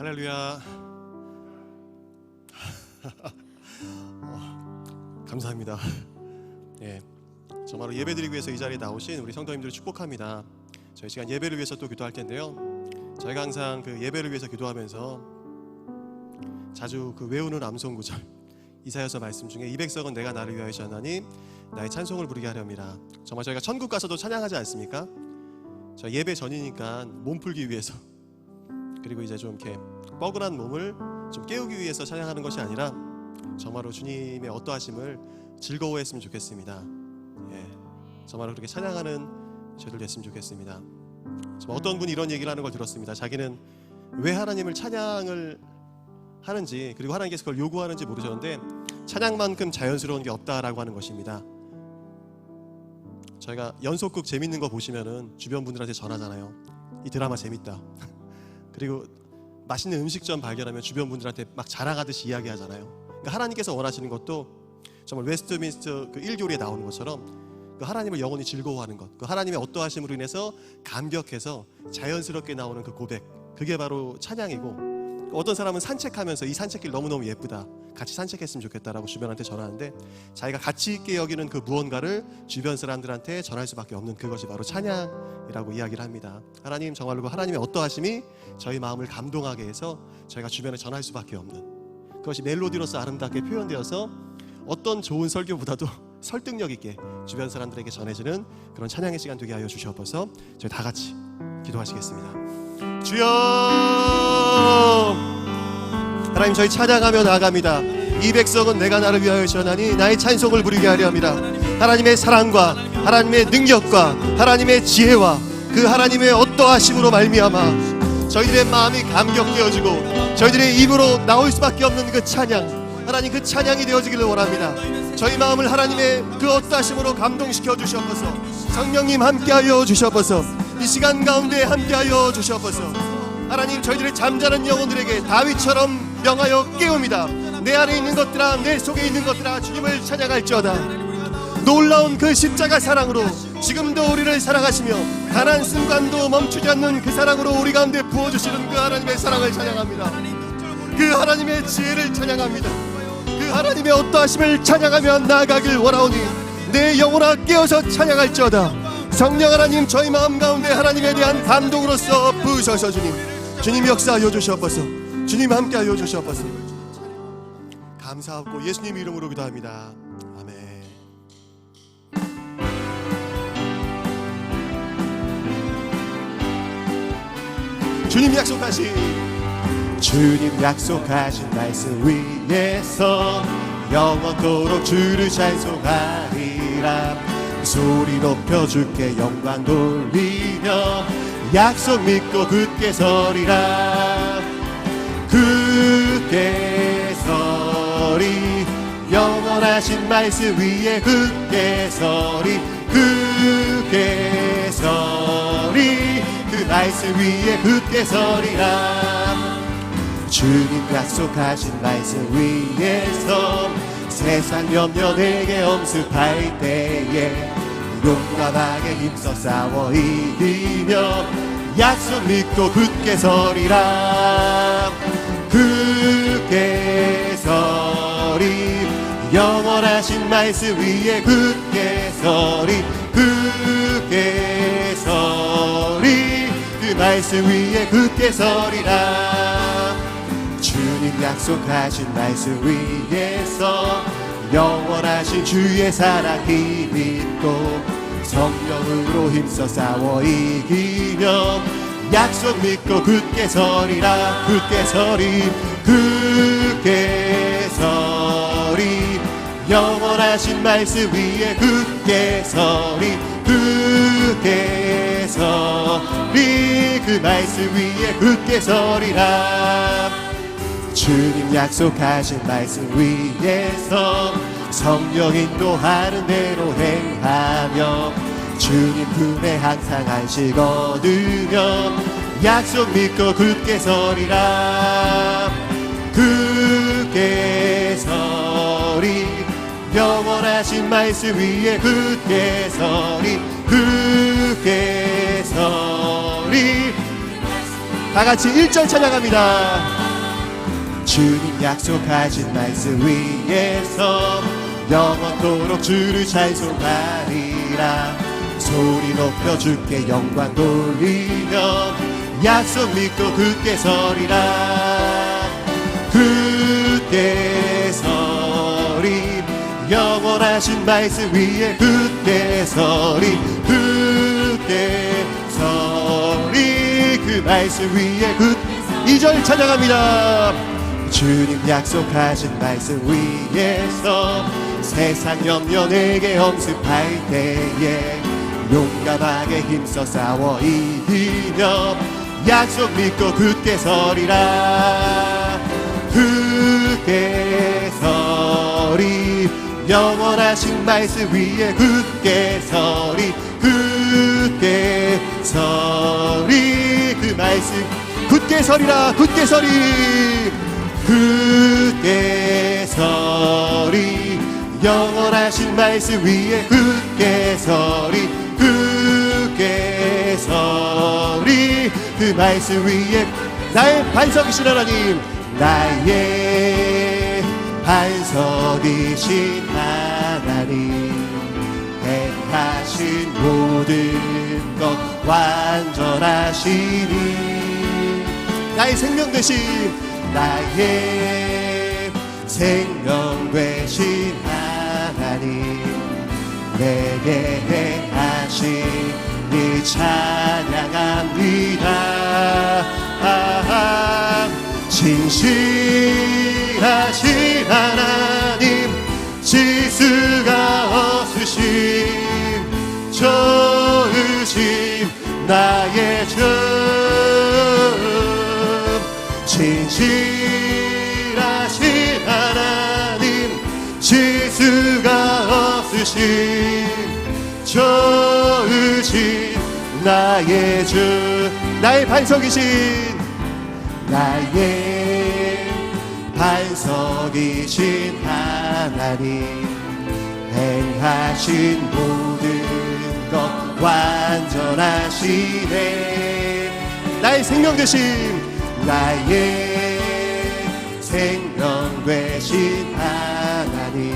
할렐루야. 감사합니다. 예, 정말로 예배드리기 위해서 이 자리에 나오신 우리 성도님들을 축복합니다. 저희 시간 예배를 위해서 또 기도할 텐데요. 저희가 항상 그 예배를 위해서 기도하면서 자주 그 외우는 암송 구절, 이사야서 말씀 중에 이 백성은 내가 나를 위하여 하나니 나의 찬송을 부르게 하렵니다. 정말 저희가 천국 가서도 찬양하지 않습니까? 저희 예배 전이니까 몸 풀기 위해서, 그리고 이제 좀 이렇게 뻐근한 몸을 좀 깨우기 위해서 찬양하는 것이 아니라 정말로 주님의 어떠하심을 즐거워했으면 좋겠습니다. 예, 정말로 그렇게 찬양하는 저희들 됐으면 좋겠습니다. 정말 어떤 분이 이런 얘기를 하는 걸 들었습니다. 자기는 왜 하나님을 찬양을 하는지, 그리고 하나님께서 그걸 요구하는지 모르셨는데 찬양만큼 자연스러운 게 없다라고 하는 것입니다. 저희가 연속극 재밌는 거 보시면은 주변 분들한테 전하잖아요. 이 드라마 재밌다. 그리고 맛있는 음식점 발견하면 주변 분들한테 막 자랑하듯이 이야기하잖아요. 그러니까 하나님께서 원하시는 것도 정말 웨스트민스터 그 1교리에 나오는 것처럼 그 하나님을 영원히 즐거워하는 것, 그 하나님의 어떠하심으로 인해서 감격해서 자연스럽게 나오는 그 고백, 그게 바로 찬양이고, 어떤 사람은 산책하면서 이 산책길 너무너무 예쁘다, 같이 산책했으면 좋겠다라고 주변한테 전하는데 자기가 가치 있게 여기는 그 무언가를 주변 사람들한테 전할 수밖에 없는 그것이 바로 찬양이라고 이야기를 합니다. 하나님, 정말로 그 하나님의 어떠하심이 저희 마음을 감동하게 해서 저희가 주변에 전할 수밖에 없는, 그것이 멜로디로서 아름답게 표현되어서 어떤 좋은 설교보다도 설득력 있게 주변 사람들에게 전해지는 그런 찬양의 시간 되게 하여 주시옵소서. 저희 다 같이 기도하시겠습니다. 주여, 하나님, 저희 찬양하며 나아갑니다. 이 백성은 내가 나를 위하여 전하니 나의 찬송을 부르게 하려 합니다. 하나님의 사랑과 하나님의 능력과 하나님의 지혜와 그 하나님의 어떠하심으로 말미암아 저희들의 마음이 감격되어지고 저희들의 입으로 나올 수밖에 없는 그 찬양, 하나님, 그 찬양이 되어지기를 원합니다. 저희 마음을 하나님의 그 어떠하심으로 감동시켜 주시옵소서. 성령님 함께하여 주시옵소서. 이 시간 가운데 함께하여 주시옵소서. 하나님, 저희들의 잠자는 영혼들에게 다윗처럼 명하여 깨웁니다. 내 안에 있는 것들아, 내 속에 있는 것들아, 주님을 찬양할지어다. 놀라운 그 십자가 사랑으로 지금도 우리를 사랑하시며 단 한 순간도 멈추지 않는 그 사랑으로 우리 가운데 부어주시는 그 하나님의 사랑을 찬양합니다. 그 하나님의 지혜를 찬양합니다. 그 하나님의 어떠하심을 찬양하며 나아가길 원하오니 내 영혼아 깨어서 찬양할지어다. 성령 하나님, 저희 마음 가운데 하나님에 대한 감동으로서 부으셔서 주님 역사하여 주시옵소서. 주님 함께하여 주시옵소서. 감사하고 예수님 이름으로 기도합니다. 아멘. 주님 약속하신 말씀 위에서 영원토록 주를 찬송하리라. 소리 높여 주께 영광 돌리며 약속 믿고 굳게 서리라. 굳게 서리, 영원하신 말씀 위에 굳게 서리. 굳게 서리, 그 말씀 위에 굳게 서리라. 주님 약속하신 말씀 위에서 세상 염려 내게 엄습할 때에 용감하게 힘써 싸워 이기며 약속 믿고 굳게 서리라. 굳게 서리, 영원하신 말씀 위에 굳게 서리. 굳게 서리, 그 말씀 위에 굳게 서리라. 주님 약속하신 말씀 위에서 영원하신 주의 사랑 힘입고 성령으로 힘써 싸워 이기며 약속 믿고 굳게 서리라. 굳게 서리, 굳게 서리, 영원하신 말씀 위에 굳게 서리. 굳게 서리, 그 말씀 위에 굳게 서리라. 주님 약속하신 말씀 위에서 성령 인도하는 대로 행하며 주님 품에 항상 안식 얻으며 약속 믿고 굳게 서리라. 굳게 서리, 영원하신 말씀 위에 굳게 서리. 굳게 서리, 다 같이 1절 찬양합니다. 주님 약속하신 말씀 위에서 영원토록 주를 찬송하리라. 소리 높여 주께 영광 돌리며 약속 믿고 굳게 서리라. 굳게 서리 영원하신 말씀 위에 굳게 서리. 굳게 서리 그 말씀 위에 2절 찬양합니다. 주님 약속하신 말씀 위에서 세상 염려 내게 엄습할 때에 용감하게 힘써 싸워 이기며 약속 믿고 굳게 서리라. 굳게 서리 영원하신 말씀 위에 굳게 서리. 굳게 서리 그 말씀 굳게 서리라. 굳게 서리. 굳게 서리 영원하신 말씀 위에 굳게 서리. 굳게 서리 그 말씀 위에 나의 반석이신 하나님. 나의 반석이신 하나님. 행하신 모든 것 완전하시니. 나의 생명 되신 나의 생명 되신 하나님. 내게 행하신 이 찬양합니다. 진실하신 하나님. 지수가 없으신 좋으신 나의 주. 진실하신 하나님. 지수가 없으신 좋으신 나의 주. 나의 반석이신 나의 반석이신 하나님. 행하신 모든 것 완전하시네. 나의 생명 되신 나의 생명 되신 하나님.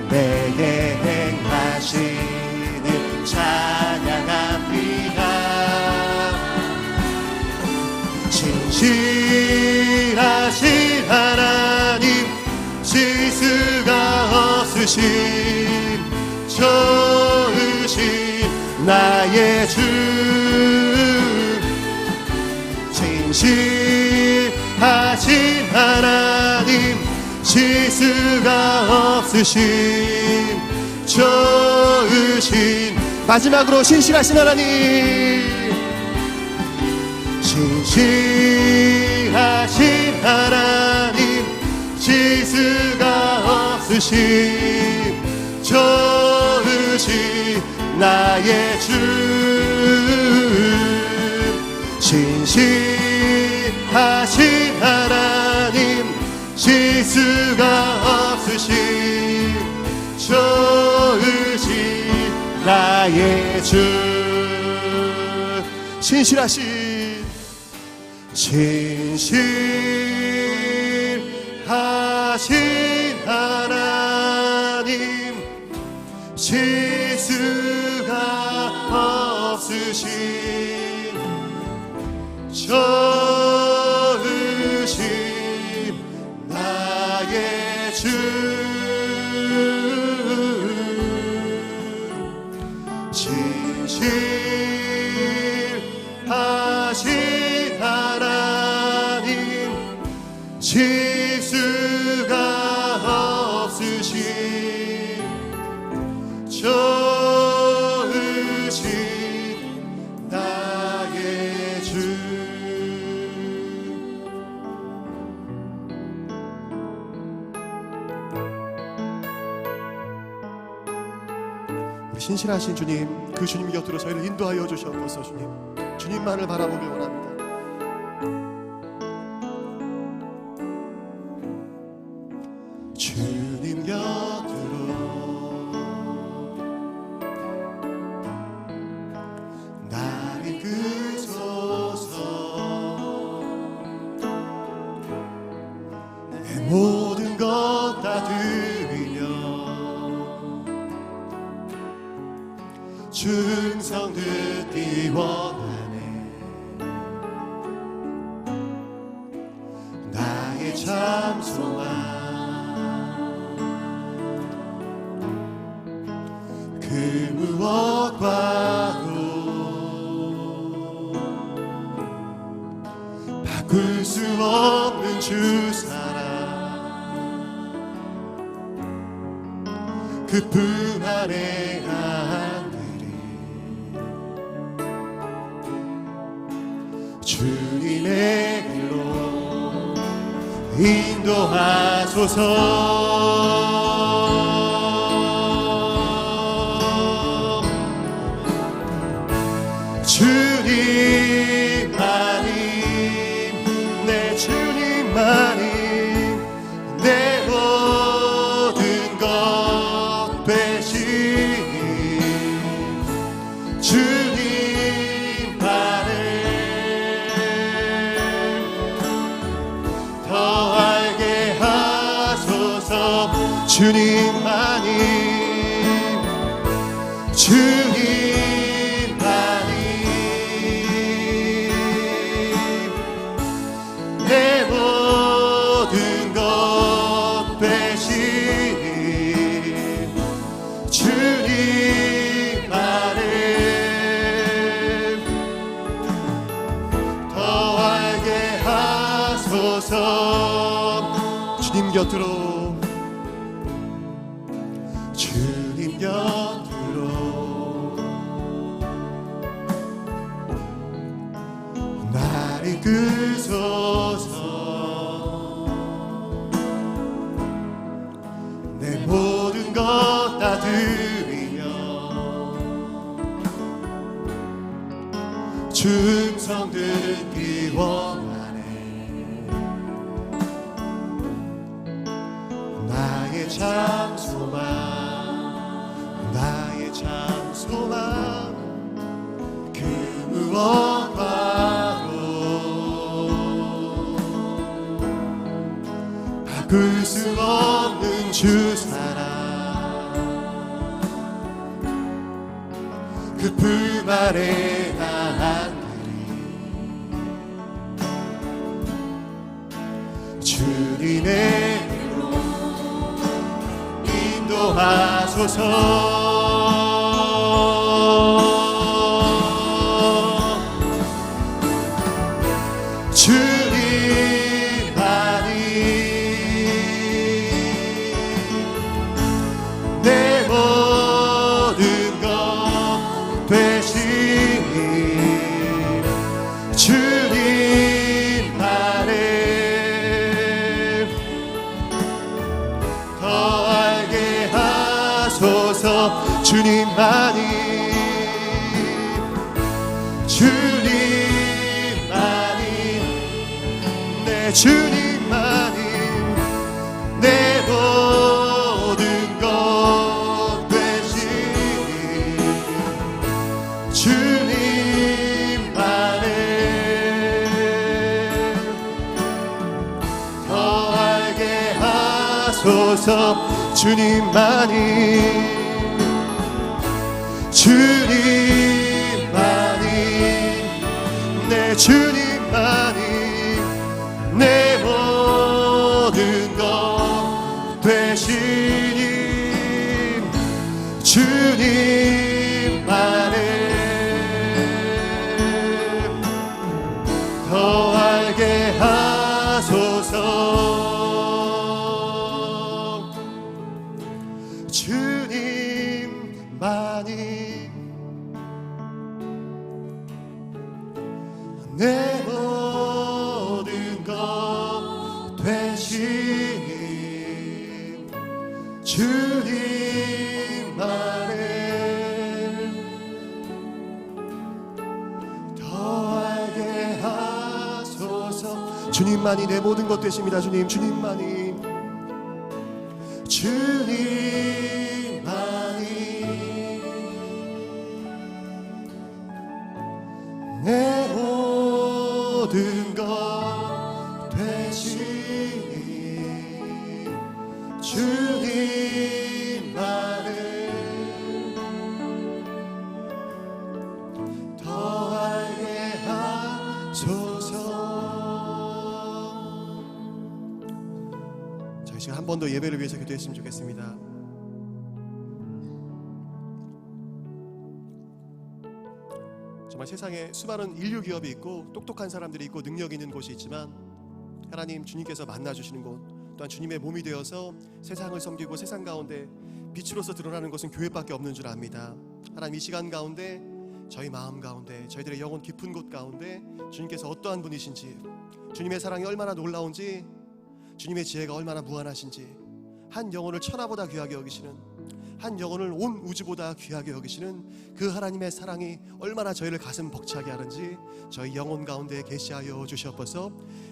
내게 행하시는 찬양합니다. 진실하신 하나님. 지수가 없으신 좋으신 나의 주. 진실하신 하나님. 지수가 없으신 좋으신 마지막으로 신실하신 하나님. 진실하신 하나님. 지수가 없으신 좋으신 나의 주. 진실하신 하나님. 지수가 없으신 좋으신 나의 주. 진실하신 하나님. 지수가 없으신 좋으신 나의 주. 진실하신 하나님. 지수가 없으신 좋으신 나의 주. 신실하신 주님, 그 주님 곁으로 저희를 인도하여 주시옵소서. 주님, 주님만을 바라보길 원합니다. 주님 곁으로 나를 이끄소서. 모든 것 다 드리며 충성 듣기 원하네. 나의 참 소망 그 무엇과도 바꿀 수 없는 주 사랑 그뿐 안에 안들이 주님의 길로 인도하소서. 주님만이 내 주님만이 내 모든 것 되시니 주님만을 더 알게 하소서. 주님만이 내 모든 것 되시니 주님만을 더 알게 하소서. 주님 곁으로 주님 곁으로 나를 이끄소서. 내 모든 것 다 드리며 충성 듣기 원하네. 나의 참 소망 나의 참 소망 그 무엇과도 바꿀 수 없는 주 사랑 그 품 아래 나들이 주님의 길로 인도하소서. 내 모든 것 되시니 주님만을 더 알게 하소서. 주님만이 내 주님만이 내 모든 것 되시니 주님만을 더 알게 하소서. 주님만이 내 주님만이 내 모든 것 되시니 주님만을 더 알게 하소서. 주님만이 내 모든 것 되시니 주님만을 더 알게 하소서. 주님만이 내 모든 것 되십니다. 주님만이 내 모든 것 되시니 저희 시간 한 번 더 예배를 위해서 기도했으면 좋겠습니다. 정말 세상에 수많은 인류 기업이 있고 똑똑한 사람들이 있고 능력 있는 곳이 있지만 하나님 주님께서 만나주시는 곳 또한 주님의 몸이 되어서 세상을 섬기고 세상 가운데 빛으로서 드러나는 것은 교회밖에 없는 줄 압니다. 하나님 이 시간 가운데 저희 마음 가운데 저희들의 영혼 깊은 곳 가운데 주님께서 어떠한 분이신지 주님의 사랑이 얼마나 놀라운지 주님의 지혜가 얼마나 무한하신지 한 영혼을 천하보다 귀하게 여기시는 한 영혼을 온 우주보다 귀하게 여기시는 그 하나님의 사랑이 얼마나 저희를 가슴 벅차게 하는지 저희 영혼 가운데 계시하여 주시옵소서.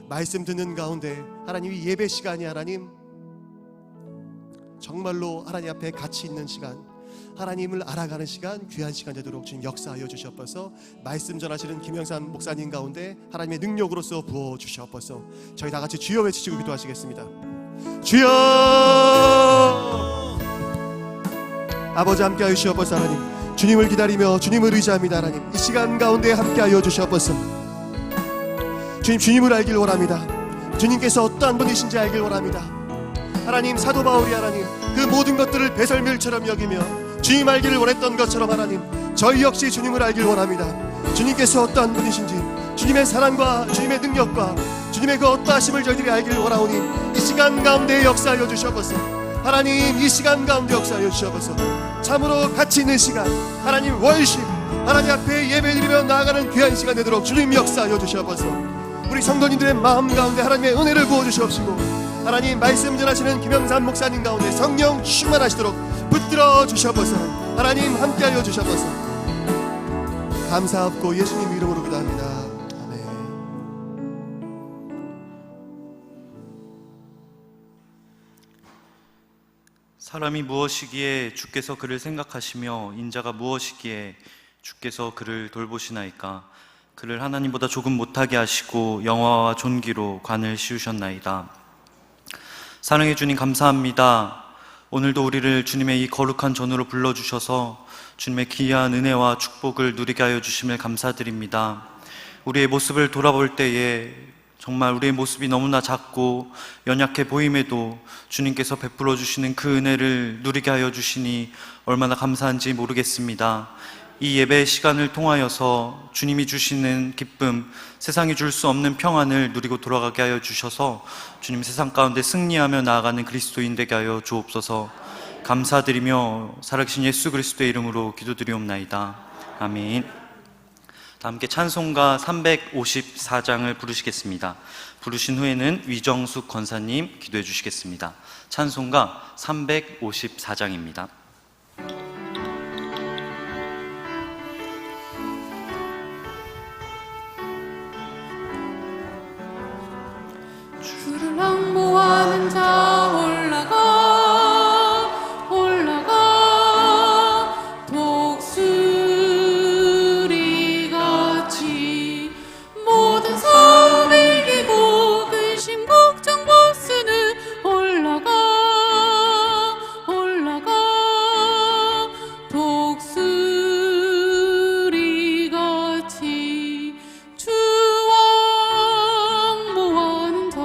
말씀 듣는 가운데 하나님 이 예배 시간이 하나님 정말로 하나님 앞에 가치 있는 시간 하나님을 알아가는 시간 귀한 시간 되도록 주님 역사하여 주시옵소서. 말씀 전하시는 김영삼 목사님 가운데 하나님의 능력으로서 부어 주시옵소서. 저희 다 같이 주여 외치시고 기도하시겠습니다. 주여 아버지 함께하여 주시옵소서. 하나님 주님을 기다리며 주님을 의지합니다. 하나님 이 시간 가운데 함께하여 주시옵소서. 주님 주님을 알길 원합니다. 주님께서 어떠한 분이신지 알길 원합니다. 하나님 사도 바울이 하나님 그 모든 것들을 배설물처럼 여기며 주님 알기를 원했던 것처럼 하나님 저희 역시 주님을 알길 원합니다. 주님께서 어떠한 분이신지 주님의 사랑과 주님의 능력과 주님의 그 어떠하심을 저희들이 알기를 원하오니 이 시간 가운데 역사하여 주시옵소서. 하나님 이 시간 가운데 역사하여 주시옵소서. 참으로 가치 있는 시간 하나님 월십 하나님 앞에 예배드리며 나아가는 귀한 시간 되도록 주님 역사하여 주시옵소서. 우리 성도님들의 마음 가운데 하나님의 은혜를 부어주시옵시고 하나님 말씀 전하시는 김영삼 목사님 가운데 성령 충만하시도록 붙들어 주시옵소서. 하나님 함께하여 주시옵소서. 감사합고 예수님 이름으로 기도합니다. 아멘. 사람이 무엇이기에 주께서 그를 생각하시며 인자가 무엇이기에 주께서 그를 돌보시나이까. 그를 하나님보다 조금 못하게 하시고 영화와 존귀로 관을 씌우셨나이다. 사랑해 주님 감사합니다. 오늘도 우리를 주님의 이 거룩한 전으로 불러주셔서 주님의 귀한 은혜와 축복을 누리게 하여 주심을 감사드립니다. 우리의 모습을 돌아볼 때에 정말 우리의 모습이 너무나 작고 연약해 보임에도 주님께서 베풀어 주시는 그 은혜를 누리게 하여 주시니 얼마나 감사한지 모르겠습니다. 이 예배 시간을 통하여서 주님이 주시는 기쁨, 세상이 줄 수 없는 평안을 누리고 돌아가게 하여 주셔서 주님 세상 가운데 승리하며 나아가는 그리스도인 되게 하여 주옵소서. 감사드리며 살아계신 예수 그리스도의 이름으로 기도드리옵나이다. 아멘. 다 함께 찬송가 354장을 부르시겠습니다. 부르신 후에는 위정숙 권사님 기도해 주시겠습니다. 찬송가 354장입니다. 주를 낭모하는 자 올라가 올라가 독수리같이 모든 삶 이기고 근심 걱정 벗으는 올라가 올라가 독수리같이 주와 모하는 자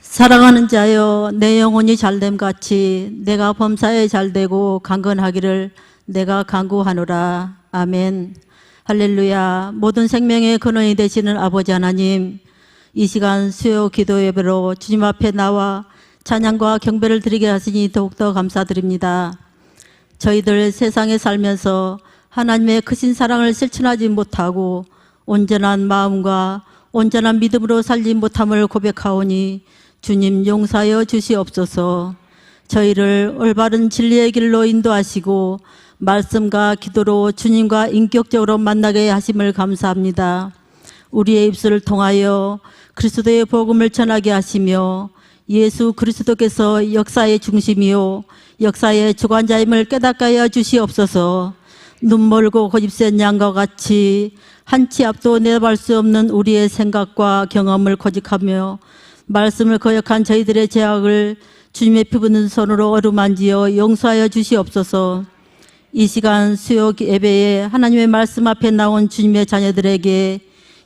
사랑하는 자여, 내 영혼이 잘됨 같이 내가 범사에 잘되고 강건하기를 내가 간구하노라. 아멘. 할렐루야. 모든 생명의 근원이 되시는 아버지 하나님, 이 시간 수요 기도 예배로 주님 앞에 나와 찬양과 경배를 드리게 하시니 더욱더 감사드립니다. 저희들 세상에 살면서 하나님의 크신 사랑을 실천하지 못하고 온전한 마음과 온전한 믿음으로 살지 못함을 고백하오니 주님 용서하여 주시옵소서. 저희를 올바른 진리의 길로 인도하시고 말씀과 기도로 주님과 인격적으로 만나게 하심을 감사합니다. 우리의 입술을 통하여 그리스도의 복음을 전하게 하시며 예수 그리스도께서 역사의 중심이요 역사의 주관자임을 깨닫게 하여 주시옵소서. 눈멀고 고집센 양과 같이 한 치 앞도 내다볼 수 없는 우리의 생각과 경험을 고집하며 말씀을 거역한 저희들의 죄악을 주님의 피 붓는 손으로 어루만지어 용서하여 주시옵소서. 이 시간 수요 예배에 하나님의 말씀 앞에 나온 주님의 자녀들에게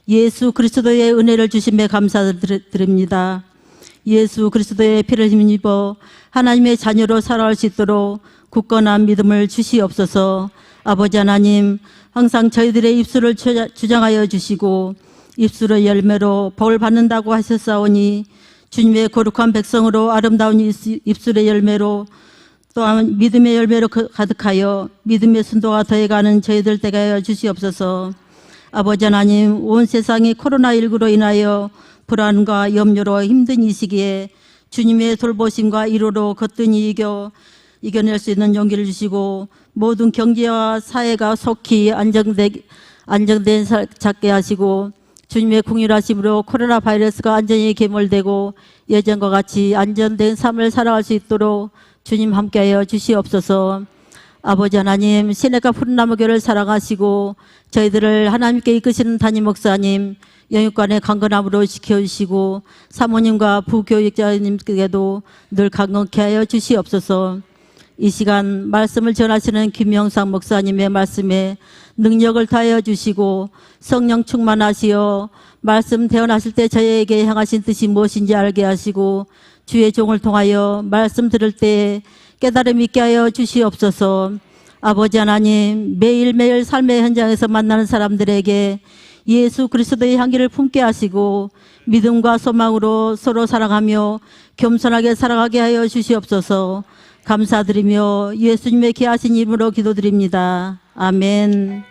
예수 그리스도의 은혜를 주심에 감사드립니다. 예수 그리스도의 피를 힘입어 하나님의 자녀로 살아갈 수 있도록 굳건한 믿음을 주시옵소서. 아버지 하나님, 항상 저희들의 입술을 주장하여 주시고 입술의 열매로 복을 받는다고 하셨사오니 주님의 거룩한 백성으로 아름다운 입술의 열매로 또한 믿음의 열매로 가득하여 믿음의 순도가 더해가는 저희들 되게 하여 주시옵소서. 아버지 하나님, 온 세상이 코로나19로 인하여 불안과 염려로 힘든 이 시기에 주님의 돌보심과 위로로 거뜬히 이겨낼 수 있는 용기를 주시고 모든 경제와 사회가 속히 안정된 찾게 하시고 주님의 궁휼하심으로 코로나 바이러스가 안전히 괴물되고 예전과 같이 안전된 삶을 살아갈 수 있도록 주님 함께하여 주시옵소서. 아버지 하나님, 시내가 푸른나무교를 사랑하시고 저희들을 하나님께 이끄시는 담임 목사님, 영육관의 강건함으로 지켜주시고 사모님과 부교육자님께도 늘 강건케 하여 주시옵소서. 이 시간 말씀을 전하시는 김영상 목사님의 말씀에 능력을 다하여 주시고 성령 충만하시어 말씀 대언하실 때 저희에게 향하신 뜻이 무엇인지 알게 하시고 주의 종을 통하여 말씀 들을 때 깨달음 있게 하여 주시옵소서. 아버지 하나님, 매일매일 삶의 현장에서 만나는 사람들에게 예수 그리스도의 향기를 품게 하시고 믿음과 소망으로 서로 사랑하며 겸손하게 살아가게 하여 주시옵소서. 감사드리며 예수님의 귀하신 이름으로 기도드립니다. 아멘.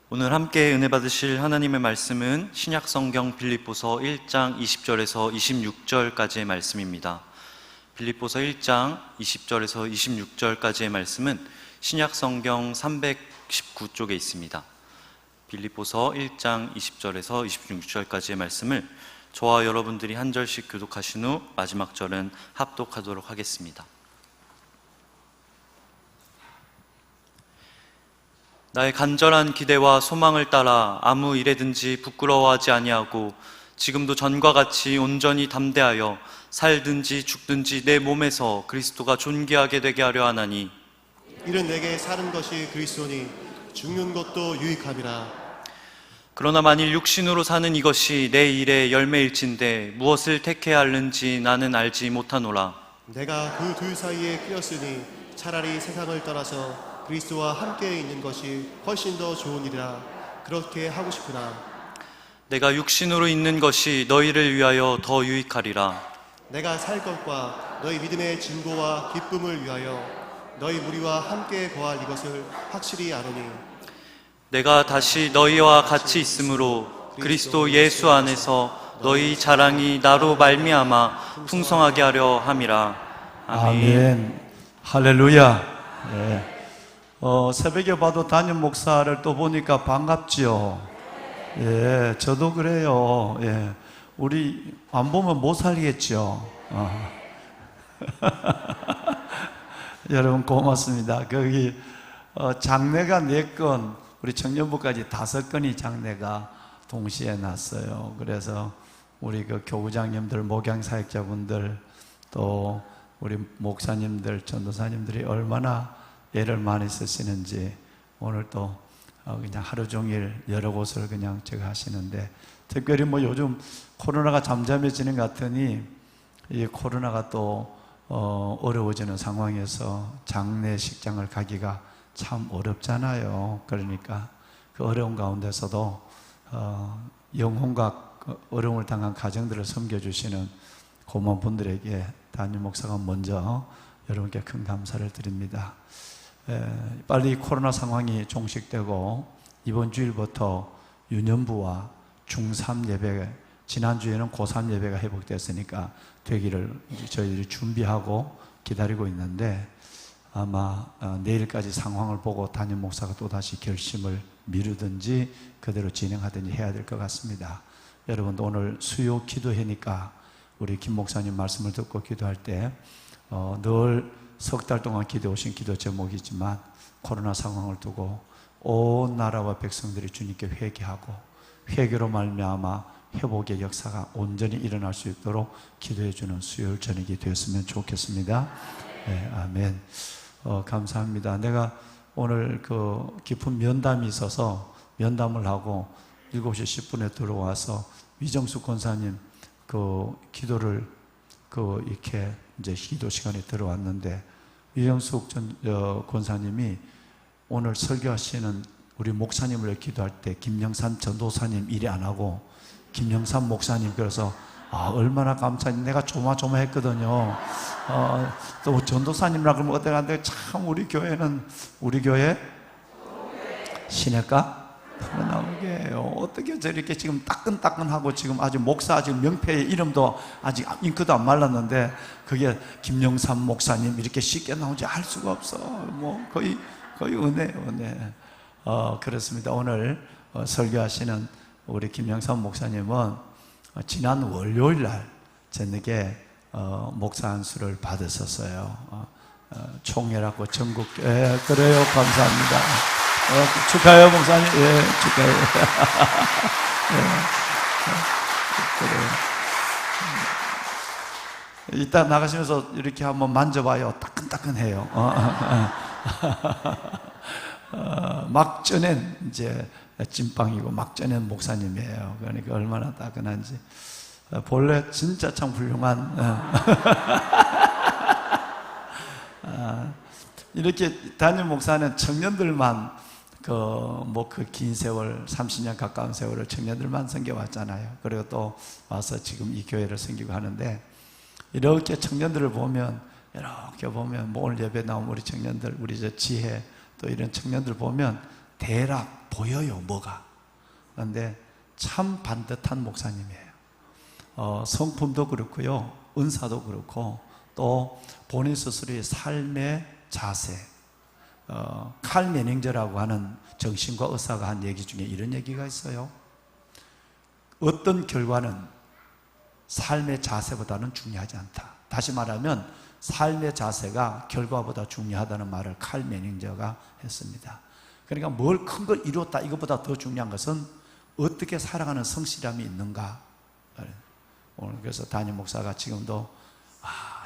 오늘 함께 은혜 받으실 하나님의 말씀은 신약성경 빌립보서 1장 20절에서 26절까지의 말씀입니다. 빌립보서 1장 20절에서 26절까지의 말씀은 신약성경 319쪽에 있습니다. 빌립보서 1장 20절에서 26절까지의 말씀을 저와 여러분들이 한 절씩 교독하신 후 마지막 절은 합독하도록 하겠습니다. 나의 간절한 기대와 소망을 따라 아무 일에든지 부끄러워하지 아니하고 지금도 전과 같이 온전히 담대하여 살든지 죽든지 내 몸에서 그리스도가 존귀하게 되게 하려 하나니 이는 내게 사는 것이 그리스도니 죽는 것도 유익함이라. 그러나 만일 육신으로 사는 이것이 내 일의 열매일진데 무엇을 택해야 하는지 나는 알지 못하노라. 내가 그 둘 사이에 끼었으니 차라리 세상을 떠나서 그리스도와 함께 있는 것이 훨씬 더 좋은 일이라. 그렇게 하고 싶으나 내가 육신으로 있는 것이 너희를 위하여 더 유익하리라. 내가 살 것과 너희 믿음의 진보와 기쁨을 위하여 너희 무리와 함께 거할 이것을 확실히 아노니 내가 다시 너희와 같이 있으므로 그리스도 예수 안에서 너희 자랑이 나로 말미암아 풍성하게 하려 함이라. 아멘. 아멘. 할렐루야. 네. 새벽에 봐도 담임 목사를 또 보니까 반갑지요. 예, 저도 그래요. 예, 우리 안 보면 못 살겠죠. 여러분 고맙습니다. 거기 장례가 4건, 우리 청년부까지 5건이 장례가 동시에 났어요. 그래서 우리 그 교구장님들, 목양사역자분들, 또 우리 목사님들, 전도사님들이 얼마나 애를 많이 쓰시는지, 오늘 또 그냥 하루 종일 여러 곳을 그냥 제가 하시는데, 특별히 뭐 요즘 코로나가 잠잠해지는 것 같으니 이 코로나가 또 어려워지는 상황에서 장례식장을 가기가 참 어렵잖아요. 그러니까 그 어려운 가운데서도 영혼과 어려움을 당한 가정들을 섬겨주시는 고마운 분들에게 담임 목사가 먼저 여러분께 큰 감사를 드립니다. 빨리 코로나 상황이 종식되고 이번 주일부터 유년부와 중3 예배, 지난주에는 고3 예배가 회복됐으니까 되기를 저희들이 준비하고 기다리고 있는데, 아마 내일까지 상황을 보고 담임 목사가 또다시 결심을 미루든지 그대로 진행하든지 해야 될 것 같습니다. 여러분도 오늘 수요 기도회니까 우리 김 목사님 말씀을 듣고 기도할 때 늘 석 달 동안 기도해 오신 기도 제목이지만, 코로나 상황을 두고 온 나라와 백성들이 주님께 회개하고 회개로 말미암아 회복의 역사가 온전히 일어날 수 있도록 기도해 주는 수요일 저녁이 되었으면 좋겠습니다. 네, 아멘. 감사합니다. 내가 오늘 그 깊은 면담이 있어서 면담을 하고 7시 10분에 들어와서 위정숙 권사님 그 기도를 이렇게 이제 기도 시간에 들어왔는데, 위정숙 권사님이 오늘 설교하시는 우리 목사님을 기도할 때 김영삼 전도사님 일이 안 하고 김영삼 목사님, 그래서 얼마나 감사한지 내가 조마조마했거든요. 또 전도사님이라 그러면 어떡하는데, 참 우리 교회는, 우리 교회 시내가 나오게 해요. 어떻게 저렇게 지금 따끈따끈하고, 지금 아직 목사 지금 명패의 이름도 아직 잉크도 안 말랐는데 그게 김영삼 목사님 이렇게 쉽게 나오지 알 수가 없어. 뭐 거의 은혜. 그렇습니다. 오늘 설교하시는 우리 김영삼 목사님은 지난 월요일 날 저녁에 목사 안수를 받으셨어요. 총회라고 전국. 예, 그래요. 감사합니다. 축하해요, 목사님. 예, 축하해요. 그래요. 이따 나가시면서 이렇게 한번 만져봐요. 따끈따끈해요. 막 쪄낸 이제 찐빵이고 막 쪄낸 목사님이에요. 그러니까 얼마나 따끈한지. 본래 진짜 참 훌륭한. 이렇게 담임 목사는 청년들만 그 긴 세월, 30년 가까운 세월을 청년들만 섬겨왔잖아요. 그리고 또 와서 지금 이 교회를 섬기고 하는데, 이렇게 청년들을 보면, 이렇게 보면, 뭐 오늘 예배 나온 우리 청년들, 우리 저 지혜, 또 이런 청년들 보면 대략 보여요, 뭐가. 그런데 참 반듯한 목사님이에요. 성품도 그렇고요, 은사도 그렇고, 또 본인 스스로의 삶의 자세, 칼 매닝저라고 하는 정신과 의사가 한 얘기 중에 이런 얘기가 있어요. 어떤 결과는 삶의 자세보다는 중요하지 않다. 다시 말하면 삶의 자세가 결과보다 중요하다는 말을 칼 매닝저가 했습니다. 그러니까 뭘 큰 걸 이뤘다, 이것보다 더 중요한 것은 어떻게 살아가는 성실함이 있는가. 오늘 그래서 담임 목사가 지금도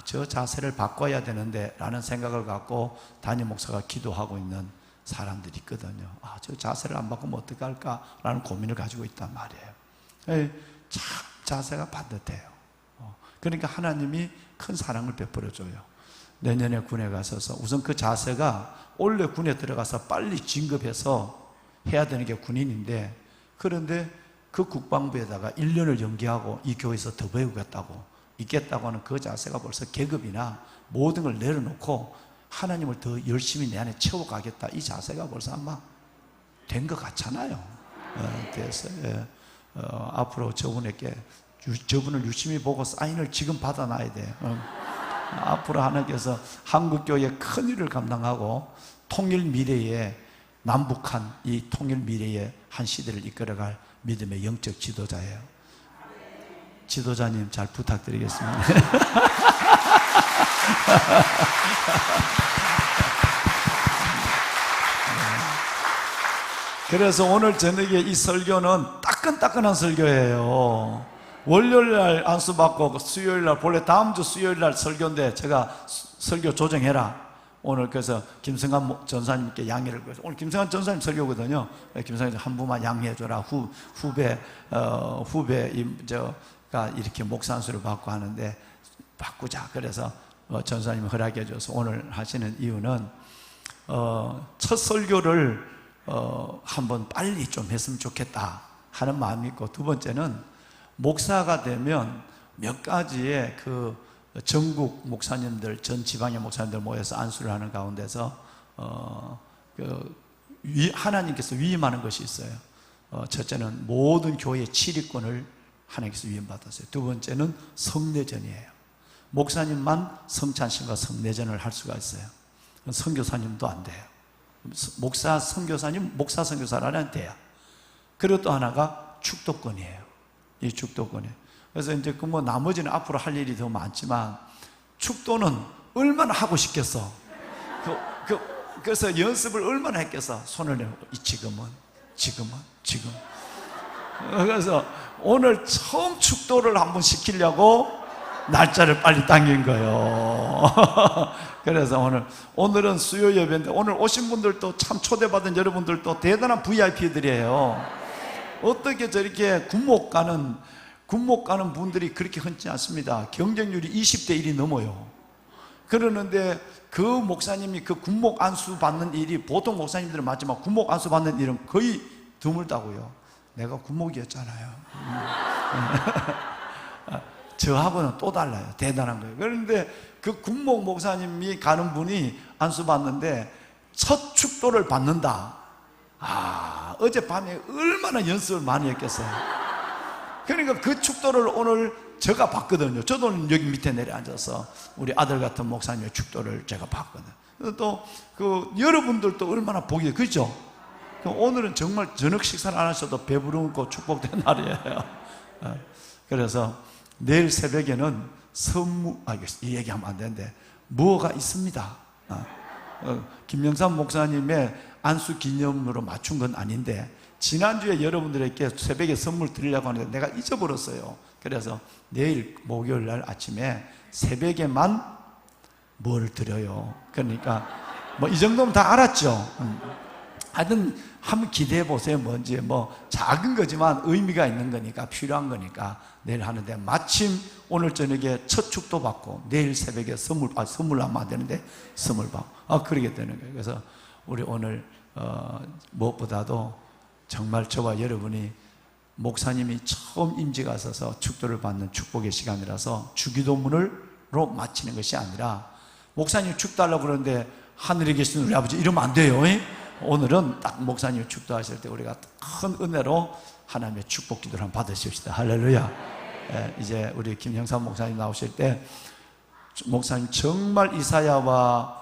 저 자세를 바꿔야 되는데 라는 생각을 갖고 담임 목사가 기도하고 있는 사람들이 있거든요. 저 자세를 안 바꾸면 어떻게 할까 라는 고민을 가지고 있단 말이에요. 참 자세가 반듯해요. 그러니까 하나님이 큰 사랑을 베풀어줘요. 내년에 군에 가셔서 우선 그 자세가, 원래 군에 들어가서 빨리 진급해서 해야 되는 게 군인인데, 그런데 그 국방부에다가 1년을 연기하고 이 교회에서 더 배우겠다고 있겠다고 하는 그 자세가 벌써 계급이나 모든 걸 내려놓고 하나님을 더 열심히 내 안에 채워가겠다, 이 자세가 벌써 아마 된 것 같잖아요. 됐어요. 앞으로 저분에게, 저분을 유심히 보고 사인을 지금 받아놔야 돼요. 앞으로 하나님께서 한국교회의 큰 일을 감당하고 통일 미래에 남북한 이 통일 미래의 한 시대를 이끌어갈 믿음의 영적 지도자예요. 지도자님 잘 부탁드리겠습니다. 그래서 오늘 저녁에 이 설교는 따끈따끈한 설교예요. 월요일날 안수받고 수요일날, 본래 다음 주 수요일날 설교인데 제가 설교 조정해라. 오늘 그래서 김성환 전사님께 양해를 구해서, 오늘 김성환 전사님 설교거든요. 김성환 한 분만 양해해줘라. 후배가 이렇게 목사 안수를 받고 하는데 바꾸자. 그래서 전사님이 허락해줘서 오늘 하시는 이유는 첫 설교를 한번 빨리 좀 했으면 좋겠다 하는 마음이 있고, 두 번째는 목사가 되면 몇 가지의 그 전국 목사님들, 전 지방의 목사님들 모여서 안수를 하는 가운데서 하나님께서 위임하는 것이 있어요. 첫째는 모든 교회의 치리권을 하나님께서 위임받았어요. 두 번째는 성례전이에요. 목사님만 성찬식과 성례전을 할 수가 있어요. 선교사님도 안 돼요. 목사 선교사님, 목사 선교사라는 돼요. 그리고 또 하나가 축도권이에요. 이 축도권이. 그래서 이제 그 뭐 나머지는 앞으로 할 일이 더 많지만 축도는 얼마나 하고 싶겠어. 그래서 연습을 얼마나 했겠어. 손을 내고 지금은. 그래서 오늘 처음 축도를 한번 시키려고 날짜를 빨리 당긴 거예요. 그래서 오늘은 수요 예배인데, 오늘 오신 분들도 참 초대받은 여러분들도 대단한 VIP들이에요. 어떻게 저렇게 군목 가는 분들이 그렇게 흔치 않습니다. 경쟁률이 20대 1이 넘어요. 그러는데 그 목사님이 그 군목 안수 받는 일이, 보통 목사님들은 맞지만 군목 안수 받는 일은 거의 드물다고요. 내가 군목이었잖아요. 저하고는 또 달라요. 대단한 거예요. 그런데 그 군목 목사님이 가는 분이 안수 받는데 첫 축도를 받는다. 어젯밤에 얼마나 연습을 많이 했겠어요. 그러니까 그 축도를 오늘 제가 봤거든요. 저도 여기 밑에 내려앉아서 우리 아들 같은 목사님의 축도를 제가 봤거든요. 또 그 여러분들도 얼마나 보기, 그죠? 오늘은 정말 저녁 식사를 안 하셔도 배부르고 축복된 날이에요. 그래서 내일 새벽에는 이 얘기하면 안 되는데 뭐가 있습니다. 김영삼 목사님의 안수 기념으로 맞춘 건 아닌데, 지난주에 여러분들에게 새벽에 선물 드리려고 하는데 내가 잊어버렸어요. 그래서 내일 목요일 날 아침에 새벽에만 뭘 드려요. 그러니까 뭐 이 정도면 다 알았죠. 하여튼 한번 기대해 보세요. 뭔지 뭐 작은 거지만 의미가 있는 거니까, 필요한 거니까 내일 하는데, 마침 오늘 저녁에 첫 축도 받고 내일 새벽에 선물 하면 안 되는데 선물 받고 그러게 되는 거예요. 그래서 우리 오늘 무엇보다도 정말 저와 여러분이 목사님이 처음 임재가 있어서 축도를 받는 축복의 시간이라서 주기도문으로 마치는 것이 아니라, 목사님 축도하려고 그러는데 하늘에 계신 우리 아버지 이러면 안 돼요. 오늘은 딱 목사님 축도하실 때 우리가 큰 은혜로 하나님의 축복 기도를 한번 받으십시다. 할렐루야. 이제 우리 김형삼 목사님 나오실 때, 목사님 정말 이사야와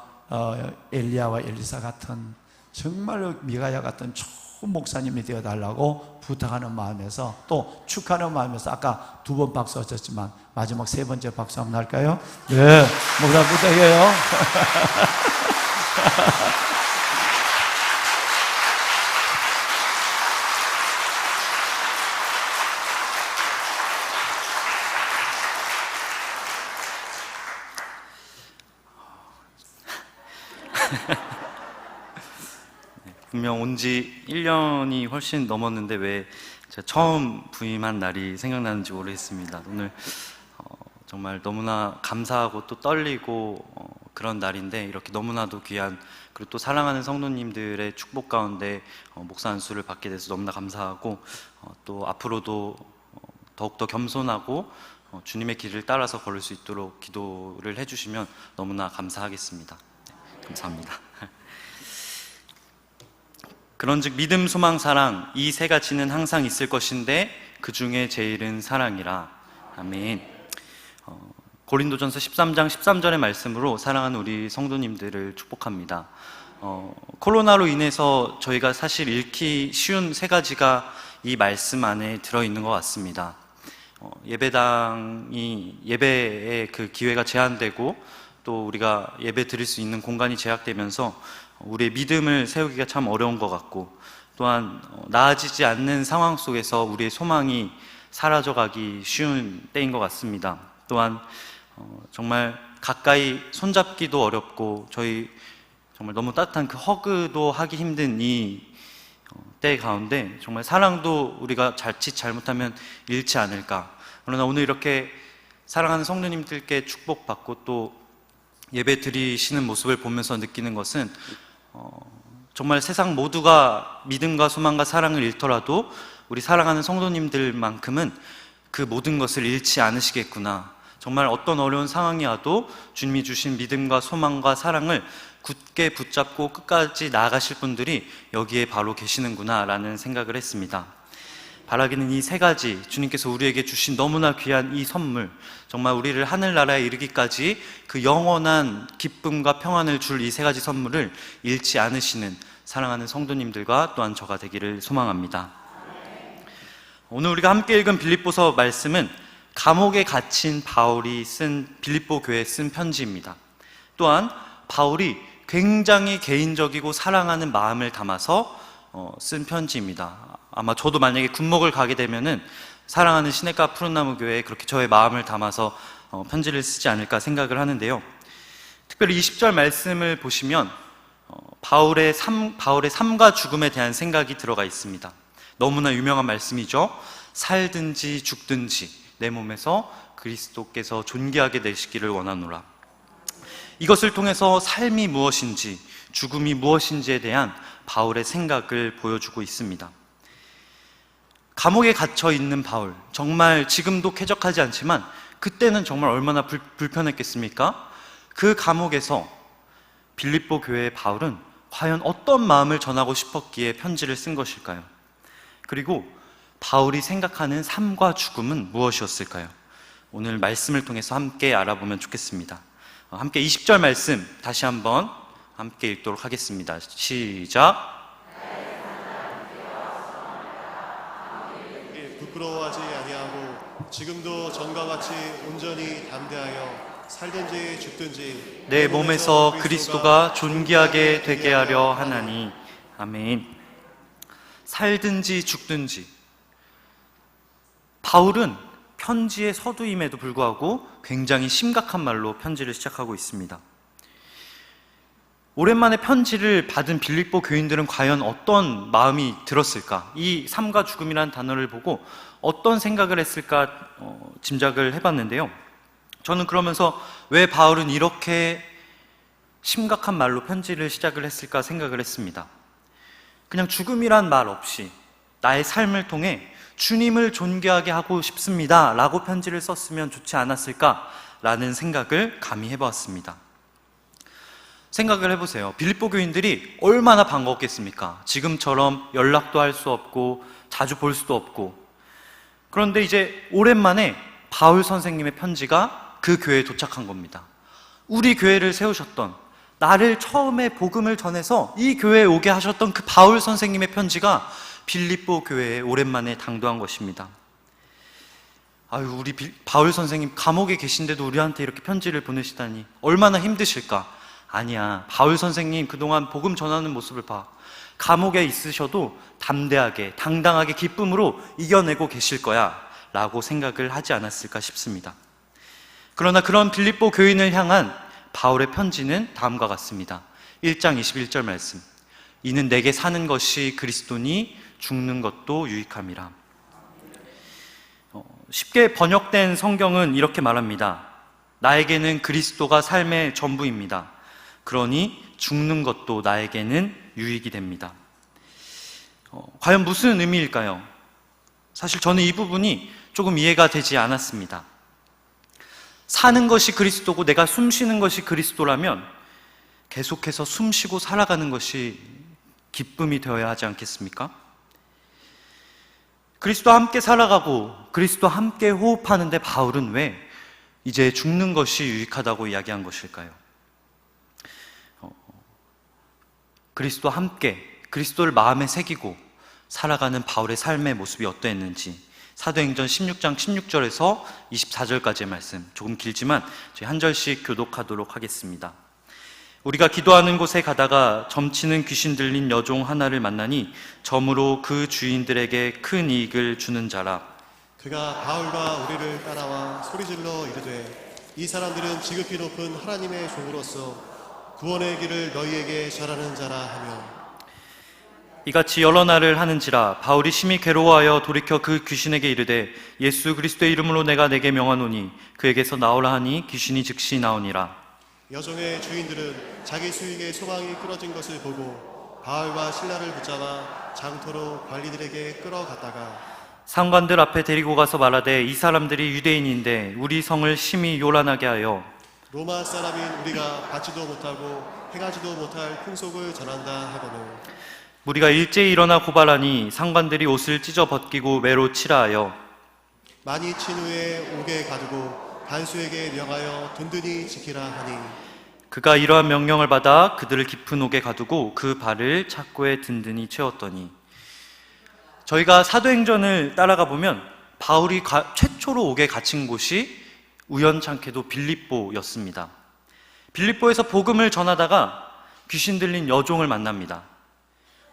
엘리야와 엘리사 같은, 정말 미가야 같은 좋은 목사님이 되어달라고 부탁하는 마음에서, 또 축하하는 마음에서 아까 2번 박수 하셨지만 마지막 3번째 박수 한번 할까요? 네, 목사 부탁해요. 분명 온 지 1년이 훨씬 넘었는데 왜 제가 처음 부임한 날이 생각나는지 모르겠습니다. 오늘 정말 너무나 감사하고 또 떨리고 그런 날인데, 이렇게 너무나도 귀한, 그리고 또 사랑하는 성도님들의 축복 가운데 목사 안수를 받게 돼서 너무나 감사하고, 또 앞으로도 더욱더 겸손하고 주님의 길을 따라서 걸을 수 있도록 기도를 해주시면 너무나 감사하겠습니다. 네, 감사합니다. 그런즉 믿음, 소망, 사랑, 이 세 가지는 항상 있을 것인데 그 중에 제일은 사랑이라. 아멘. 고린도전서 13장 13절의 말씀으로 사랑하는 우리 성도님들을 축복합니다. 코로나로 인해서 저희가 사실 읽기 쉬운 세 가지가 이 말씀 안에 들어있는 것 같습니다. 예배의 그 기회가 제한되고 또 우리가 예배 드릴 수 있는 공간이 제약되면서 우리의 믿음을 세우기가 참 어려운 것 같고, 또한 나아지지 않는 상황 속에서 우리의 소망이 사라져가기 쉬운 때인 것 같습니다. 또한 정말 가까이 손잡기도 어렵고 저희 정말 너무 따뜻한 그 허그도 하기 힘든 이 때 가운데 정말 사랑도 우리가 자칫 잘못하면 잃지 않을까. 그러나 오늘 이렇게 사랑하는 성도님들께 축복받고 또 예배 드리시는 모습을 보면서 느끼는 것은 정말 세상 모두가 믿음과 소망과 사랑을 잃더라도 우리 사랑하는 성도님들만큼은 그 모든 것을 잃지 않으시겠구나. 정말 어떤 어려운 상황이 와도 주님이 주신 믿음과 소망과 사랑을 굳게 붙잡고 끝까지 나아가실 분들이 여기에 바로 계시는구나 라는 생각을 했습니다. 바라기는 이 세 가지, 주님께서 우리에게 주신 너무나 귀한 이 선물, 정말 우리를 하늘나라에 이르기까지 그 영원한 기쁨과 평안을 줄 이 세 가지 선물을 잃지 않으시는 사랑하는 성도님들과 또한 저가 되기를 소망합니다. 오늘 우리가 함께 읽은 빌립보서 말씀은 감옥에 갇힌 바울이 쓴 빌립보 교회에 쓴 편지입니다. 또한 바울이 굉장히 개인적이고 사랑하는 마음을 담아서 쓴 편지입니다. 아마 저도 만약에 군목을 가게 되면은 사랑하는 시냇가 푸른나무 교회에 그렇게 저의 마음을 담아서 편지를 쓰지 않을까 생각을 하는데요. 특별히 20절 말씀을 보시면 바울의 삶과 죽음에 대한 생각이 들어가 있습니다. 너무나 유명한 말씀이죠. 살든지 죽든지 내 몸에서 그리스도께서 존귀하게 되시기를 원하노라. 이것을 통해서 삶이 무엇인지 죽음이 무엇인지에 대한 바울의 생각을 보여주고 있습니다. 감옥에 갇혀 있는 바울, 정말 지금도 쾌적하지 않지만 그때는 정말 얼마나 불편했겠습니까? 그 감옥에서 빌립보 교회의 바울은 과연 어떤 마음을 전하고 싶었기에 편지를 쓴 것일까요? 그리고 바울이 생각하는 삶과 죽음은 무엇이었을까요? 오늘 말씀을 통해서 함께 알아보면 좋겠습니다. 함께 20절 말씀 다시 한번 함께 읽도록 하겠습니다. 시작. 부끄러워하지 아니하고 지금도 전과 같이 온전히 담대하여 살든지 죽든지 내 몸에서 그리스도가 존귀하게 되게 하려 하나니. 아멘. 살든지 죽든지. 바울은 편지의 서두임에도 불구하고 굉장히 심각한 말로 편지를 시작하고 있습니다. 오랜만에 편지를 받은 빌립보 교인들은 과연 어떤 마음이 들었을까? 이 삶과 죽음이라는 단어를 보고 어떤 생각을 했을까 짐작을 해봤는데요. 저는 그러면서 왜 바울은 이렇게 심각한 말로 편지를 시작을 했을까 생각을 했습니다. 그냥 죽음이란 말 없이 나의 삶을 통해 주님을 존귀하게 하고 싶습니다 라고 편지를 썼으면 좋지 않았을까라는 생각을 감히 해보았습니다. 생각을 해보세요. 빌립보 교인들이 얼마나 반가웠겠습니까? 지금처럼 연락도 할 수 없고 자주 볼 수도 없고. 그런데 이제 오랜만에 바울 선생님의 편지가 그 교회에 도착한 겁니다. 우리 교회를 세우셨던, 나를 처음에 복음을 전해서 이 교회에 오게 하셨던 그 바울 선생님의 편지가 빌립보 교회에 오랜만에 당도한 것입니다. 아유, 우리 바울 선생님 감옥에 계신데도 우리한테 이렇게 편지를 보내시다니 얼마나 힘드실까? 아니야, 바울 선생님 그동안 복음 전하는 모습을 봐. 감옥에 있으셔도 담대하게 당당하게 기쁨으로 이겨내고 계실 거야 라고 생각을 하지 않았을까 싶습니다. 그러나 그런 빌립보 교인을 향한 바울의 편지는 다음과 같습니다. 1장 21절 말씀. 이는 내게 사는 것이 그리스도니 죽는 것도 유익함이라. 쉽게 번역된 성경은 이렇게 말합니다. 나에게는 그리스도가 삶의 전부입니다. 그러니 죽는 것도 나에게는 유익이 됩니다. 과연 무슨 의미일까요? 사실 저는 이 부분이 조금 이해가 되지 않았습니다. 사는 것이 그리스도고 내가 숨 쉬는 것이 그리스도라면 계속해서 숨 쉬고 살아가는 것이 기쁨이 되어야 하지 않겠습니까? 그리스도와 함께 살아가고 그리스도와 함께 호흡하는데 바울은 왜 이제 죽는 것이 유익하다고 이야기한 것일까요? 그리스도와 함께 그리스도를 마음에 새기고 살아가는 바울의 삶의 모습이 어떠했는지 사도행전 16장 16절에서 24절까지의 말씀, 조금 길지만 저희 한 절씩 교독하도록 하겠습니다. 우리가 기도하는 곳에 가다가 점치는 귀신 들린 여종 하나를 만나니 점으로 그 주인들에게 큰 이익을 주는 자라. 그가 바울과 우리를 따라와 소리질러 이르되 이 사람들은 지극히 높은 하나님의 종으로서 구원의 길을 너희에게 전하는 자라 하며 이같이 여러 날을 하는지라 바울이 심히 괴로워하여 돌이켜 그 귀신에게 이르되 예수 그리스도의 이름으로 내가 내게 명하노니 그에게서 나오라 하니 귀신이 즉시 나오니라. 여종의 주인들은 자기 수익의 소망이 끊어진 것을 보고 바울과 신라를 붙잡아 장터로 관리들에게 끌어갔다가 상관들 앞에 데리고 가서 말하되 이 사람들이 유대인인데 우리 성을 심히 요란하게 하여 로마 사람인 우리가 받지도 못하고 행하지도 못할 풍속을 전한다 하거늘 우리가 일제히 일어나 고발하니 상관들이 옷을 찢어 벗기고 매로 치라 하여 많이 친 후에 옥에 가두고 간수에게 명하여 든든히 지키라 하니 그가 이러한 명령을 받아 그들을 깊은 옥에 가두고 그 발을 착고에 든든히 채웠더니 저희가 사도행전을 따라가 보면 바울이 최초로 옥에 갇힌 곳이 우연찮게도 빌립보였습니다. 빌립보에서 복음을 전하다가 귀신 들린 여종을 만납니다.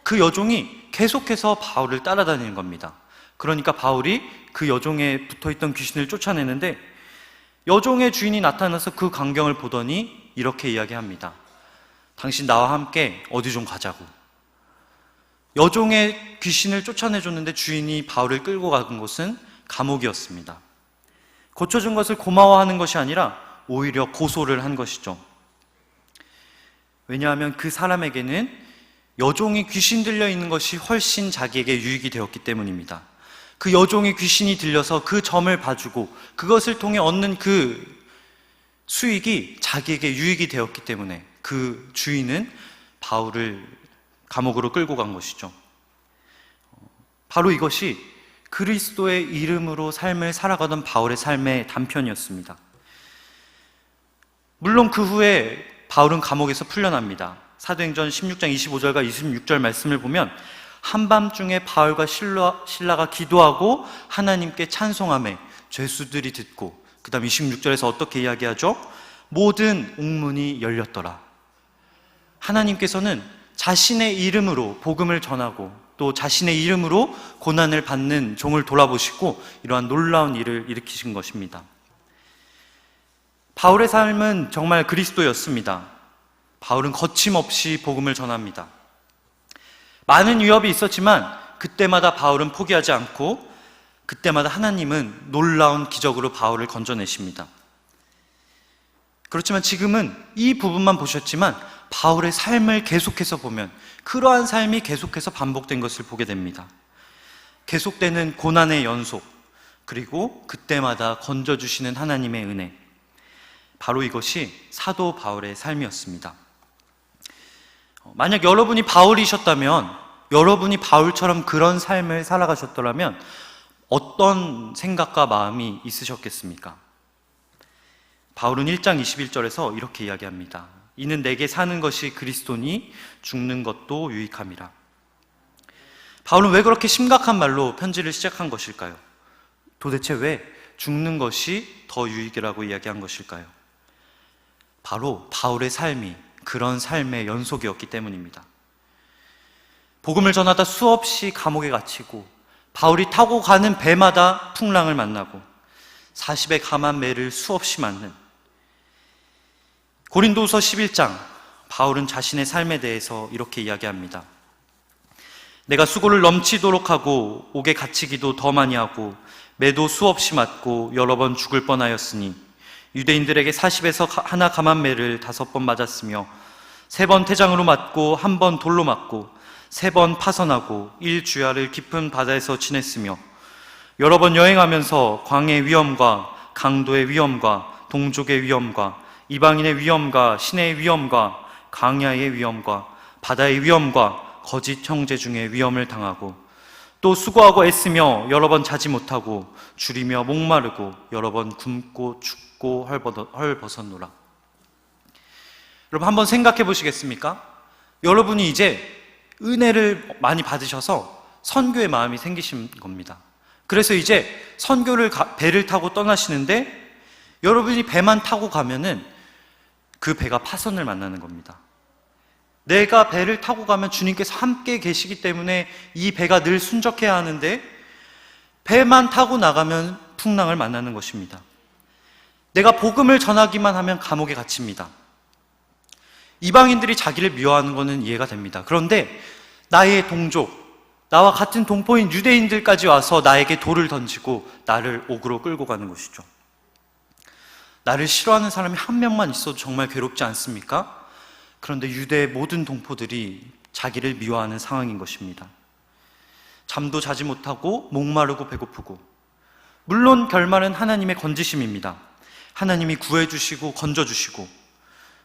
그 여종이 계속해서 바울을 따라다니는 겁니다. 그러니까 바울이 그 여종에 붙어있던 귀신을 쫓아내는데 여종의 주인이 나타나서 그 광경을 보더니 이렇게 이야기합니다. 당신 나와 함께 어디 좀 가자고. 여종의 귀신을 쫓아내줬는데 주인이 바울을 끌고 간 곳은 감옥이었습니다. 고쳐준 것을 고마워하는 것이 아니라 오히려 고소를 한 것이죠. 왜냐하면 그 사람에게는 여종이 귀신 들려 있는 것이 훨씬 자기에게 유익이 되었기 때문입니다. 그 여종이 귀신이 들려서 그 점을 봐주고 그것을 통해 얻는 그 수익이 자기에게 유익이 되었기 때문에 그 주인은 바울을 감옥으로 끌고 간 것이죠. 바로 이것이 그리스도의 이름으로 삶을 살아가던 바울의 삶의 단편이었습니다. 물론 그 후에 바울은 감옥에서 풀려납니다. 사도행전 16장 25절과 26절 말씀을 보면 한밤중에 바울과 신라가 기도하고 하나님께 찬송하며 죄수들이 듣고 그 다음 26절에서 어떻게 이야기하죠? 모든 옥문이 열렸더라. 하나님께서는 자신의 이름으로 복음을 전하고 또 자신의 이름으로 고난을 받는 종을 돌아보시고 이러한 놀라운 일을 일으키신 것입니다. 바울의 삶은 정말 그리스도였습니다. 바울은 거침없이 복음을 전합니다. 많은 위협이 있었지만 그때마다 바울은 포기하지 않고 그때마다 하나님은 놀라운 기적으로 바울을 건져내십니다. 그렇지만 지금은 이 부분만 보셨지만 바울의 삶을 계속해서 보면 그러한 삶이 계속해서 반복된 것을 보게 됩니다. 계속되는 고난의 연속, 그리고 그때마다 건져주시는 하나님의 은혜, 바로 이것이 사도 바울의 삶이었습니다. 만약 여러분이 바울이셨다면, 여러분이 바울처럼 그런 삶을 살아가셨더라면 어떤 생각과 마음이 있으셨겠습니까? 바울은 1장 21절에서 이렇게 이야기합니다. 이는 내게 사는 것이 그리스도니 죽는 것도 유익함이라. 바울은 왜 그렇게 심각한 말로 편지를 시작한 것일까요? 도대체 왜 죽는 것이 더 유익이라고 이야기한 것일까요? 바로 바울의 삶이 그런 삶의 연속이었기 때문입니다. 복음을 전하다 수없이 감옥에 갇히고 바울이 타고 가는 배마다 풍랑을 만나고 40의 감한 매를 수없이 맞는 고린도후서 11장, 바울은 자신의 삶에 대해서 이렇게 이야기합니다. 내가 수고를 넘치도록 하고 옥에 갇히기도 더 많이 하고 매도 수없이 맞고 여러 번 죽을 뻔하였으니 유대인들에게 40에서 하나 감한 매를 5번 맞았으며 3번 태장으로 맞고 1번 돌로 맞고 3번 파선하고 1주야를 깊은 바다에서 지냈으며 여러 번 여행하면서 광의 위험과 강도의 위험과 동족의 위험과 이방인의 위험과 신의 위험과 광야의 위험과 바다의 위험과 거짓 형제 중에 위험을 당하고 또 수고하고 애쓰며 여러 번 자지 못하고 줄이며 목마르고 여러 번 굶고 춥고 헐벗었노라. 여러분 한번 생각해 보시겠습니까? 여러분이 이제 은혜를 많이 받으셔서 선교의 마음이 생기신 겁니다. 그래서 이제 배를 타고 떠나시는데 여러분이 배만 타고 가면은 그 배가 파선을 만나는 겁니다. 내가 배를 타고 가면 주님께서 함께 계시기 때문에 이 배가 늘 순적해야 하는데 배만 타고 나가면 풍랑을 만나는 것입니다. 내가 복음을 전하기만 하면 감옥에 갇힙니다. 이방인들이 자기를 미워하는 것은 이해가 됩니다. 그런데 나의 동족, 나와 같은 동포인 유대인들까지 와서 나에게 돌을 던지고 나를 옥으로 끌고 가는 것이죠. 나를 싫어하는 사람이 한 명만 있어도 정말 괴롭지 않습니까? 그런데 유대의 모든 동포들이 자기를 미워하는 상황인 것입니다. 잠도 자지 못하고 목마르고 배고프고, 물론 결말은 하나님의 건지심입니다. 하나님이 구해주시고 건져주시고,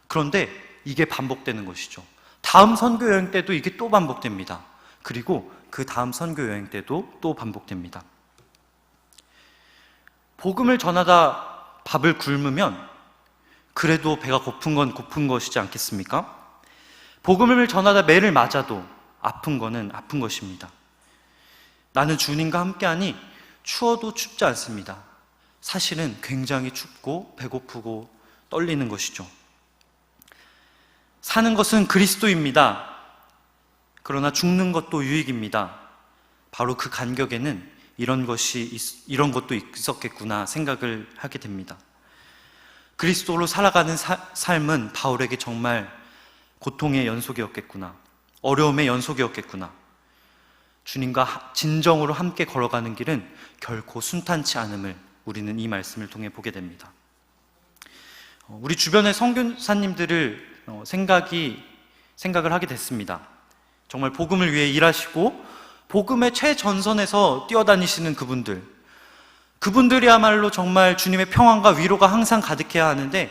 그런데 이게 반복되는 것이죠. 다음 선교 여행 때도 이게 또 반복됩니다. 그리고 그 다음 선교 여행 때도 또 반복됩니다. 복음을 전하다 밥을 굶으면 그래도 배가 고픈 건 고픈 것이지 않겠습니까? 복음을 전하다 매를 맞아도 아픈 거는 아픈 것입니다. 나는 주님과 함께하니 추워도 춥지 않습니다. 사실은 굉장히 춥고 배고프고 떨리는 것이죠. 사는 것은 그리스도입니다. 그러나 죽는 것도 유익입니다. 바로 그 간격에는 이런 것도 있었겠구나 생각을 하게 됩니다. 그리스도로 살아가는 삶은 바울에게 정말 고통의 연속이었겠구나, 어려움의 연속이었겠구나. 주님과 진정으로 함께 걸어가는 길은 결코 순탄치 않음을 우리는 이 말씀을 통해 보게 됩니다. 우리 주변의 선교사님들을 생각을 하게 됐습니다. 정말 복음을 위해 일하시고 복음의 최전선에서 뛰어다니시는 그분들이야말로 정말 주님의 평안과 위로가 항상 가득해야 하는데,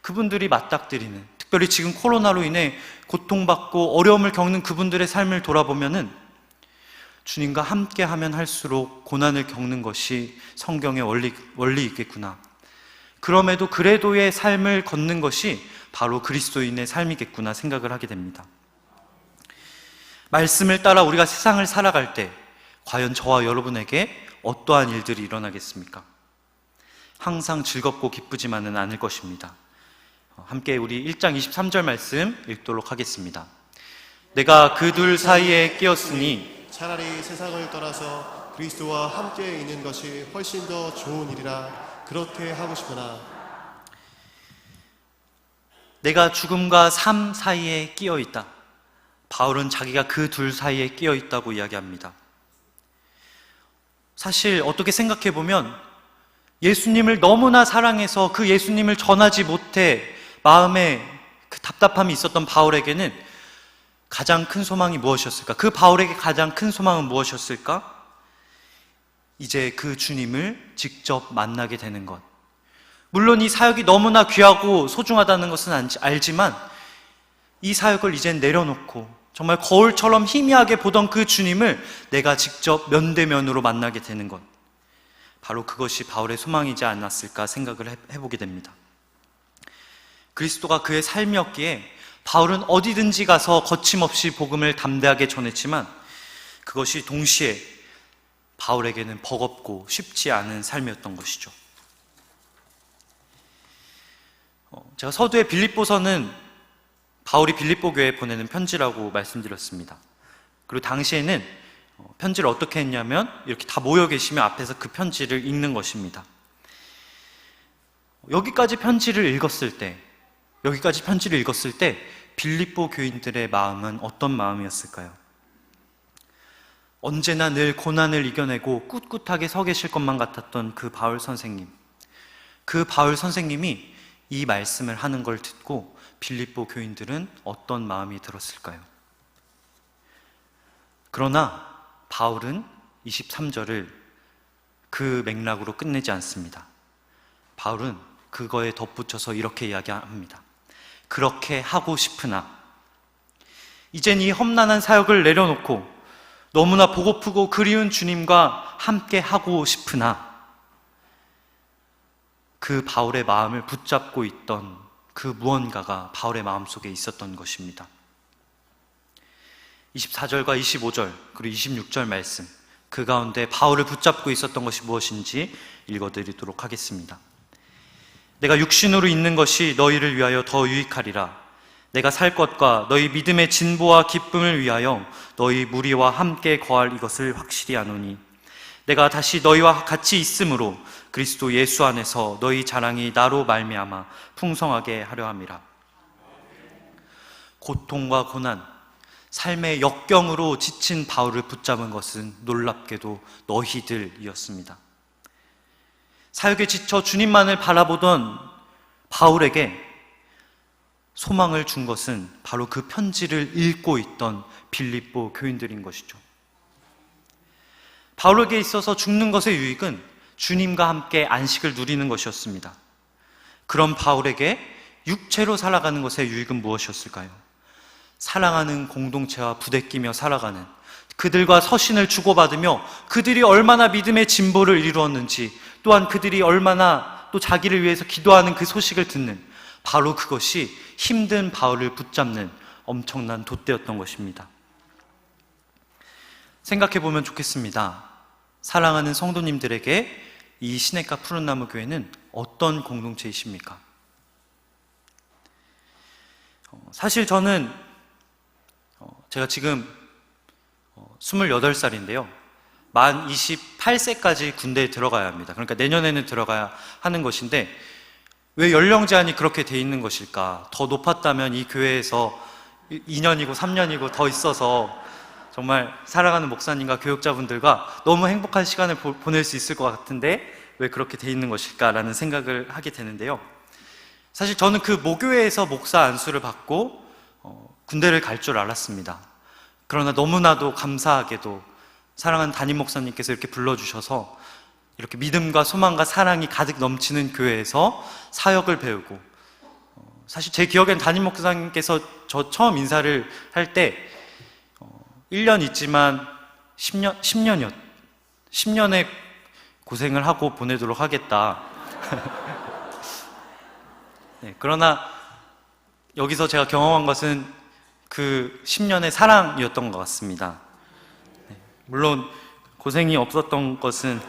그분들이 맞닥뜨리는, 특별히 지금 코로나로 인해 고통받고 어려움을 겪는 그분들의 삶을 돌아보면은 주님과 함께하면 할수록 고난을 겪는 것이 성경의 원리이겠구나. 그럼에도 그래도의 삶을 걷는 것이 바로 그리스도인의 삶이겠구나 생각을 하게 됩니다. 말씀을 따라 우리가 세상을 살아갈 때 과연 저와 여러분에게 어떠한 일들이 일어나겠습니까? 항상 즐겁고 기쁘지만은 않을 것입니다. 함께 우리 1장 23절 말씀 읽도록 하겠습니다. 내가 그 둘 사이에 끼었으니 차라리 세상을 떠나서 그리스도와 함께 있는 것이 훨씬 더 좋은 일이라 그렇게 하고 싶으나, 내가 죽음과 삶 사이에 끼어 있다. 바울은 자기가 그 둘 사이에 끼어 있다고 이야기합니다. 사실 어떻게 생각해 보면 예수님을 너무나 사랑해서 그 예수님을 전하지 못해 마음에 그 답답함이 있었던 바울에게는 가장 큰 소망이 무엇이었을까? 그 바울에게 가장 큰 소망은 무엇이었을까? 이제 그 주님을 직접 만나게 되는 것. 물론 이 사역이 너무나 귀하고 소중하다는 것은 알지만 이 사역을 이젠 내려놓고 정말 거울처럼 희미하게 보던 그 주님을 내가 직접 면대면으로 만나게 되는 것, 바로 그것이 바울의 소망이지 않았을까 생각을 해보게 됩니다. 그리스도가 그의 삶이었기에 바울은 어디든지 가서 거침없이 복음을 담대하게 전했지만 그것이 동시에 바울에게는 버겁고 쉽지 않은 삶이었던 것이죠. 제가 서두에 빌립보서는 바울이 빌립보 교회에 보내는 편지라고 말씀드렸습니다. 그리고 당시에는 편지를 어떻게 했냐면 이렇게 다 모여 계시면 앞에서 그 편지를 읽는 것입니다. 여기까지 편지를 읽었을 때 빌립보 교인들의 마음은 어떤 마음이었을까요? 언제나 늘 고난을 이겨내고 꿋꿋하게 서 계실 것만 같았던 그 바울 선생님이 이 말씀을 하는 걸 듣고 빌립보 교인들은 어떤 마음이 들었을까요? 그러나 바울은 23절을 그 맥락으로 끝내지 않습니다. 바울은 그거에 덧붙여서 이렇게 이야기합니다. 그렇게 하고 싶으나, 이젠 이 험난한 사역을 내려놓고 너무나 보고프고 그리운 주님과 함께 하고 싶으나, 그 바울의 마음을 붙잡고 있던 그 무언가가 바울의 마음속에 있었던 것입니다. 24절과 25절 그리고 26절 말씀, 그 가운데 바울을 붙잡고 있었던 것이 무엇인지 읽어드리도록 하겠습니다. 내가 육신으로 있는 것이 너희를 위하여 더 유익하리라. 내가 살 것과 너희 믿음의 진보와 기쁨을 위하여 너희 무리와 함께 거할 이것을 확실히 아노니, 내가 다시 너희와 같이 있으므로 그리스도 예수 안에서 너희 자랑이 나로 말미암아 풍성하게 하려 함이라. 고통과 고난, 삶의 역경으로 지친 바울을 붙잡은 것은 놀랍게도 너희들이었습니다. 사역에 지쳐 주님만을 바라보던 바울에게 소망을 준 것은 바로 그 편지를 읽고 있던 빌립보 교인들인 것이죠. 바울에게 있어서 죽는 것의 유익은 주님과 함께 안식을 누리는 것이었습니다. 그런 바울에게 육체로 살아가는 것의 유익은 무엇이었을까요? 사랑하는 공동체와 부대끼며 살아가는, 그들과 서신을 주고받으며 그들이 얼마나 믿음의 진보를 이루었는지, 또한 그들이 얼마나 또 자기를 위해서 기도하는 그 소식을 듣는, 바로 그것이 힘든 바울을 붙잡는 엄청난 돛대였던 것입니다. 생각해보면 좋겠습니다. 사랑하는 성도님들에게 이 시냇가 푸른나무 교회는 어떤 공동체이십니까? 사실 저는 제가 지금 28살인데요. 만 28세까지 군대에 들어가야 합니다. 그러니까 내년에는 들어가야 하는 것인데, 왜 연령 제한이 그렇게 돼 있는 것일까? 더 높았다면 이 교회에서 2년이고 3년이고 더 있어서 정말 사랑하는 목사님과 교육자분들과 너무 행복한 시간을 보낼 수 있을 것 같은데 왜 그렇게 돼 있는 것일까라는 생각을 하게 되는데요. 사실 저는 그 모교회에서 목사 안수를 받고 군대를 갈 줄 알았습니다. 그러나 너무나도 감사하게도 사랑하는 담임 목사님께서 이렇게 불러주셔서 이렇게 믿음과 소망과 사랑이 가득 넘치는 교회에서 사역을 배우고, 사실 제 기억엔 담임 목사님께서 저 처음 인사를 할 때 1년 있지만 10년의 고생을 하고 보내도록 하겠다. 네, 그러나 여기서 제가 경험한 것은 그 10년의 사랑이었던 것 같습니다. 네, 물론 고생이 없었던 것은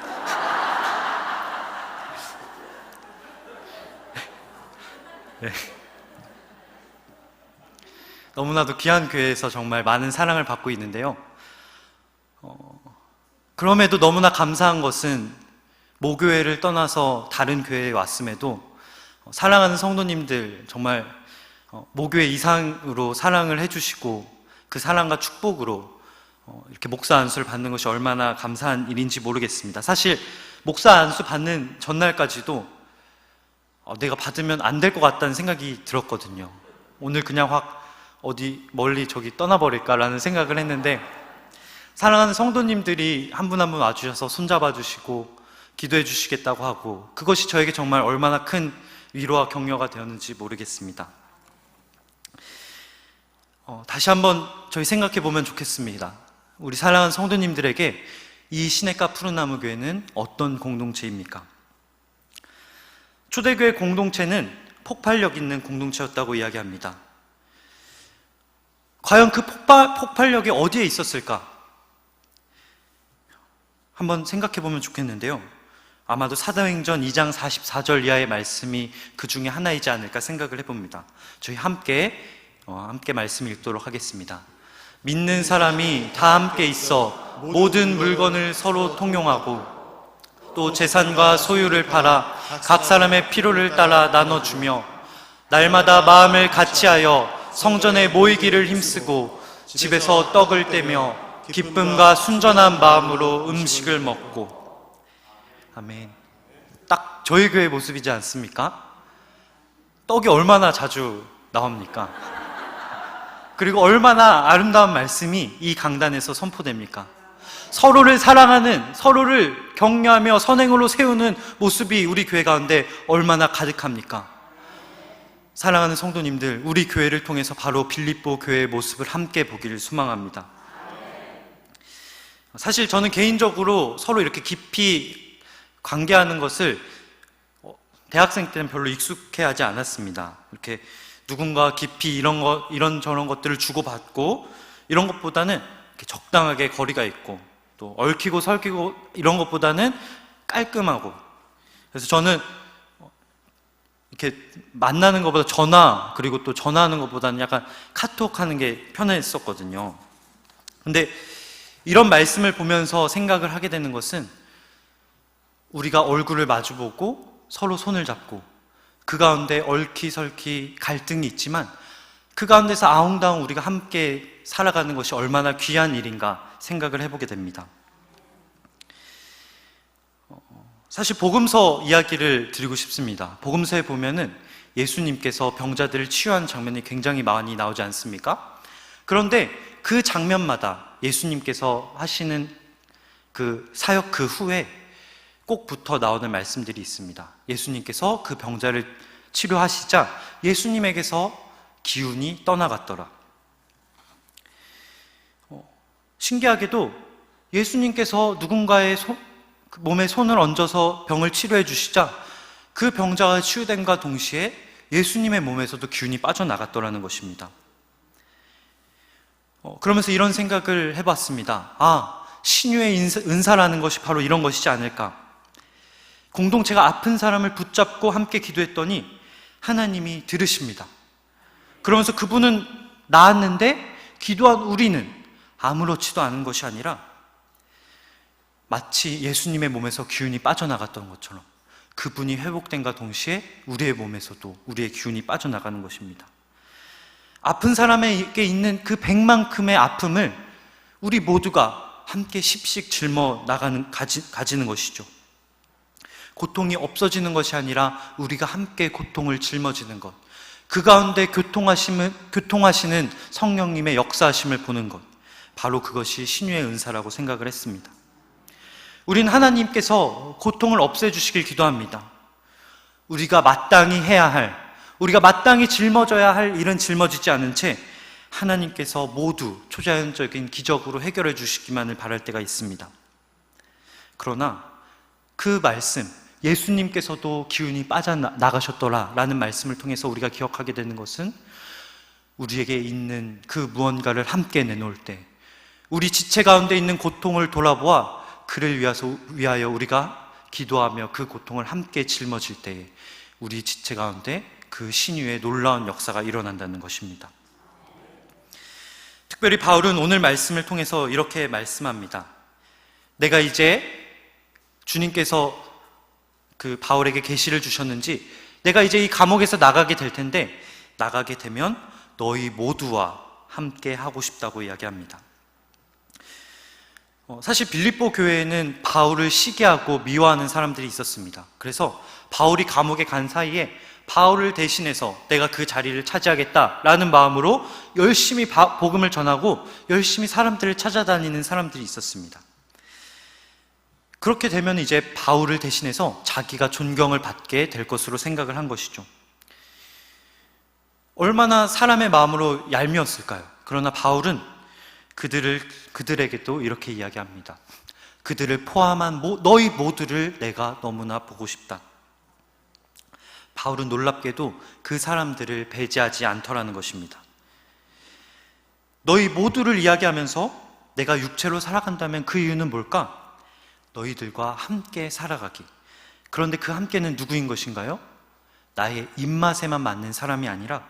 네. 너무나도 귀한 교회에서 정말 많은 사랑을 받고 있는데요. 그럼에도 너무나 감사한 것은 모교회를 떠나서 다른 교회에 왔음에도 사랑하는 성도님들 정말 모교회 이상으로 사랑을 해주시고, 그 사랑과 축복으로 이렇게 목사 안수를 받는 것이 얼마나 감사한 일인지 모르겠습니다. 사실 목사 안수 받는 전날까지도 내가 받으면 안 될 것 같다는 생각이 들었거든요. 오늘 그냥 확 어디 멀리 저기 떠나버릴까라는 생각을 했는데, 사랑하는 성도님들이 한 분 한 분 와주셔서 손잡아 주시고 기도해 주시겠다고 하고, 그것이 저에게 정말 얼마나 큰 위로와 격려가 되었는지 모르겠습니다. 다시 한번 저희 생각해 보면 좋겠습니다. 우리 사랑하는 성도님들에게 이 시냇가 푸른나무 교회는 어떤 공동체입니까? 초대교회 공동체는 폭발력 있는 공동체였다고 이야기합니다. 과연 그 폭발력이 어디에 있었을까? 한번 생각해 보면 좋겠는데요. 아마도 사도행전 2장 44절 이하의 말씀이 그 중에 하나이지 않을까 생각을 해봅니다. 저희 함께 말씀 읽도록 하겠습니다. 믿는 사람이 다 함께 있어 모든 물건을 서로 통용하고 또 재산과 소유를 팔아 각 사람의 필요를 따라 나눠주며 날마다 마음을 같이하여 성전에 모이기를 힘쓰고 집에서 떡을 떼며 기쁨과 순전한 마음으로 음식을 먹고. 아멘. 딱 저희 교회 모습이지 않습니까? 떡이 얼마나 자주 나옵니까? 그리고 얼마나 아름다운 말씀이 이 강단에서 선포됩니까? 서로를 사랑하는, 서로를 격려하며 선행으로 세우는 모습이 우리 교회 가운데 얼마나 가득합니까? 사랑하는 성도님들, 우리 교회를 통해서 바로 빌립보 교회의 모습을 함께 보기를 소망합니다. 사실 저는 개인적으로 서로 이렇게 깊이 관계하는 것을 대학생 때는 별로 익숙해하지 않았습니다. 이렇게 누군가 깊이 이런저런 것들을 주고받고 이런 것보다는 이렇게 적당하게 거리가 있고 또 얽히고 설키고 이런 것보다는 깔끔하고, 그래서 저는 이렇게 만나는 것보다 전화, 그리고 또 전화하는 것보다는 약간 카톡하는 게 편했었거든요. 근데 이런 말씀을 보면서 생각을 하게 되는 것은 우리가 얼굴을 마주보고 서로 손을 잡고 그 가운데 얽히설키 갈등이 있지만 그 가운데서 아웅다웅 우리가 함께 살아가는 것이 얼마나 귀한 일인가 생각을 해보게 됩니다. 사실 복음서 이야기를 드리고 싶습니다. 복음서에 보면은 예수님께서 병자들을 치유한 장면이 굉장히 많이 나오지 않습니까? 그런데 그 장면마다 예수님께서 하시는 그 사역 그 후에 꼭 붙어 나오는 말씀들이 있습니다. 예수님께서 그 병자를 치료하시자 예수님에게서 기운이 떠나갔더라. 신기하게도 예수님께서 누군가의 몸에 손을 얹어서 병을 치료해 주시자 그 병자가 치유됨과 동시에 예수님의 몸에서도 기운이 빠져나갔더라는 것입니다. 그러면서 이런 생각을 해봤습니다. 신유의 은사라는 것이 바로 이런 것이지 않을까. 공동체가 아픈 사람을 붙잡고 함께 기도했더니 하나님이 들으십니다. 그러면서 그분은 나았는데 기도한 우리는 아무렇지도 않은 것이 아니라 마치 예수님의 몸에서 기운이 빠져나갔던 것처럼 그분이 회복된과 동시에 우리의 몸에서도 우리의 기운이 빠져나가는 것입니다. 아픈 사람에게 있는 그 백만큼의 아픔을 우리 모두가 함께 씩씩 가지는 것이죠. 고통이 없어지는 것이 아니라 우리가 함께 고통을 짊어지는 것, 그 가운데 교통하시는 성령님의 역사하심을 보는 것, 바로 그것이 신유의 은사라고 생각을 했습니다. 우린 하나님께서 고통을 없애주시길 기도합니다. 우리가 마땅히 해야 할, 우리가 마땅히 짊어져야 할 일은 짊어지지 않은 채 하나님께서 모두 초자연적인 기적으로 해결해 주시기만을 바랄 때가 있습니다. 그러나 그 말씀, 예수님께서도 기운이 빠져나가셨더라 라는 말씀을 통해서 우리가 기억하게 되는 것은 우리에게 있는 그 무언가를 함께 내놓을 때, 우리 지체 가운데 있는 고통을 돌아보아 그를 위하여 우리가 기도하며 그 고통을 함께 짊어질 때에 우리 지체 가운데 그 신유의 놀라운 역사가 일어난다는 것입니다. 특별히 바울은 오늘 말씀을 통해서 이렇게 말씀합니다. 내가 이제 주님께서 그 바울에게 계시를 주셨는지 내가 이제 이 감옥에서 나가게 될 텐데 나가게 되면 너희 모두와 함께 하고 싶다고 이야기합니다. 사실 빌립보 교회에는 바울을 시기하고 미워하는 사람들이 있었습니다. 그래서 바울이 감옥에 간 사이에 바울을 대신해서 내가 그 자리를 차지하겠다라는 마음으로 열심히 복음을 전하고 열심히 사람들을 찾아다니는 사람들이 있었습니다. 그렇게 되면 이제 바울을 대신해서 자기가 존경을 받게 될 것으로 생각을 한 것이죠. 얼마나 사람의 마음으로 얄미웠을까요? 그러나 바울은 그들에게도 이렇게 이야기합니다. 그들을 포함한 너희 모두를 내가 너무나 보고 싶다. 바울은 놀랍게도 그 사람들을 배제하지 않더라는 것입니다. 너희 모두를 이야기하면서 내가 육체로 살아간다면 그 이유는 뭘까? 너희들과 함께 살아가기. 그런데 그 함께는 누구인 것인가요? 나의 입맛에만 맞는 사람이 아니라,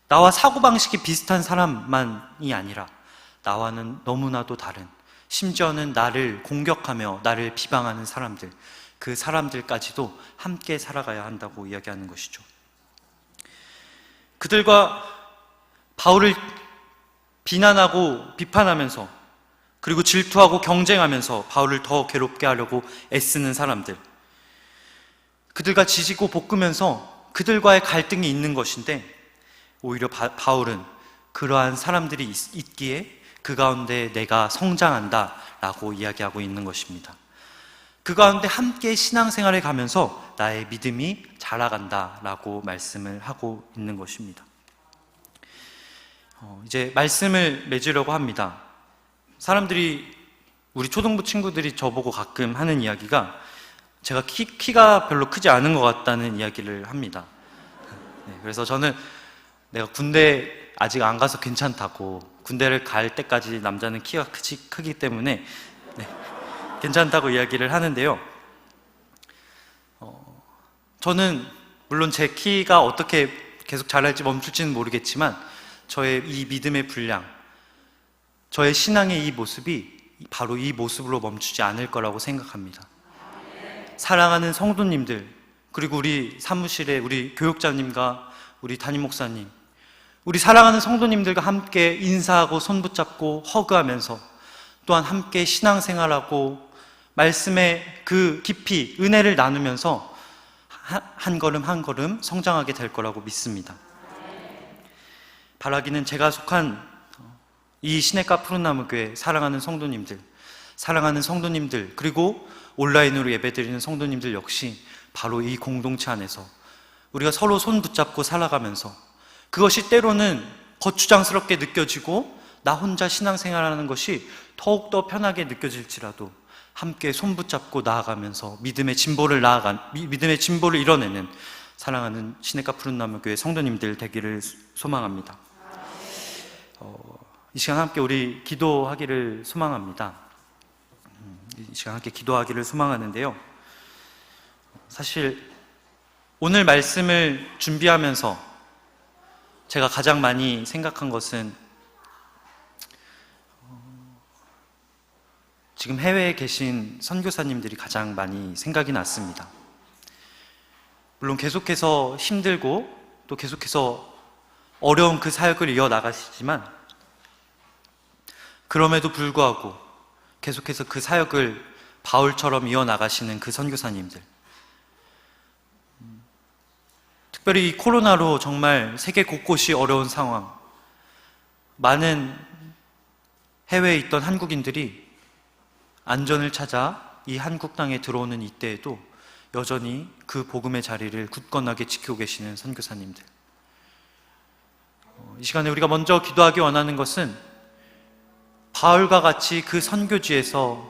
나와 사고방식이 비슷한 사람만이 아니라 나와는 너무나도 다른, 심지어는 나를 공격하며 나를 비방하는 사람들, 그 사람들까지도 함께 살아가야 한다고 이야기하는 것이죠. 그들과 바울을 비난하고 비판하면서, 그리고 질투하고 경쟁하면서 바울을 더 괴롭게 하려고 애쓰는 사람들, 그들과 지지고 볶으면서 그들과의 갈등이 있는 것인데, 오히려 바울은 그러한 사람들이 있기에 그 가운데 내가 성장한다 라고 이야기하고 있는 것입니다. 그 가운데 함께 신앙생활에 가면서 나의 믿음이 자라간다 라고 말씀을 하고 있는 것입니다. 이제 말씀을 맺으려고 합니다. 사람들이, 우리 초등부 친구들이 저보고 가끔 하는 이야기가 제가 키가 별로 크지 않은 것 같다는 이야기를 합니다. 그래서 저는 내가 군대 아직 안 가서 괜찮다고, 군대를 갈 때까지 남자는 키가 크기 때문에 네, 괜찮다고 이야기를 하는데요. 저는 물론 제 키가 어떻게 계속 자랄지 멈출지는 모르겠지만 저의 이 믿음의 분량, 저의 신앙의 이 모습이 바로 이 모습으로 멈추지 않을 거라고 생각합니다. 사랑하는 성도님들, 그리고 우리 사무실의 우리 교육자님과 우리 담임 목사님, 우리 사랑하는 성도님들과 함께 인사하고 손 붙잡고 허그하면서 또한 함께 신앙생활하고 말씀의 그 깊이 은혜를 나누면서 한 걸음 한 걸음 성장하게 될 거라고 믿습니다. 바라기는 제가 속한 이 시냇가 푸른나무교회 사랑하는 성도님들, 그리고 온라인으로 예배드리는 성도님들 역시 바로 이 공동체 안에서 우리가 서로 손 붙잡고 살아가면서 그것이 때로는 거추장스럽게 느껴지고 나 혼자 신앙생활하는 것이 더욱더 편하게 느껴질지라도 함께 손 붙잡고 나아가면서 믿음의 진보를 이뤄내는 사랑하는 시냇가 푸른나무교회 성도님들 되기를 소망합니다. 이 시간 함께 우리 기도하기를 소망합니다. 이 시간 함께 기도하기를 소망하는데요. 사실 오늘 말씀을 준비하면서 제가 가장 많이 생각한 것은 지금 해외에 계신 선교사님들이 가장 많이 생각이 났습니다. 물론 계속해서 힘들고 또 계속해서 어려운 그 사역을 이어나가시지만 그럼에도 불구하고 계속해서 그 사역을 바울처럼 이어나가시는 그 선교사님들, 특별히 이 코로나로 정말 세계 곳곳이 어려운 상황, 많은 해외에 있던 한국인들이 안전을 찾아 이 한국 땅에 들어오는 이때에도 여전히 그 복음의 자리를 굳건하게 지키고 계시는 선교사님들, 이 시간에 우리가 먼저 기도하기 원하는 것은 바울과 같이 그 선교지에서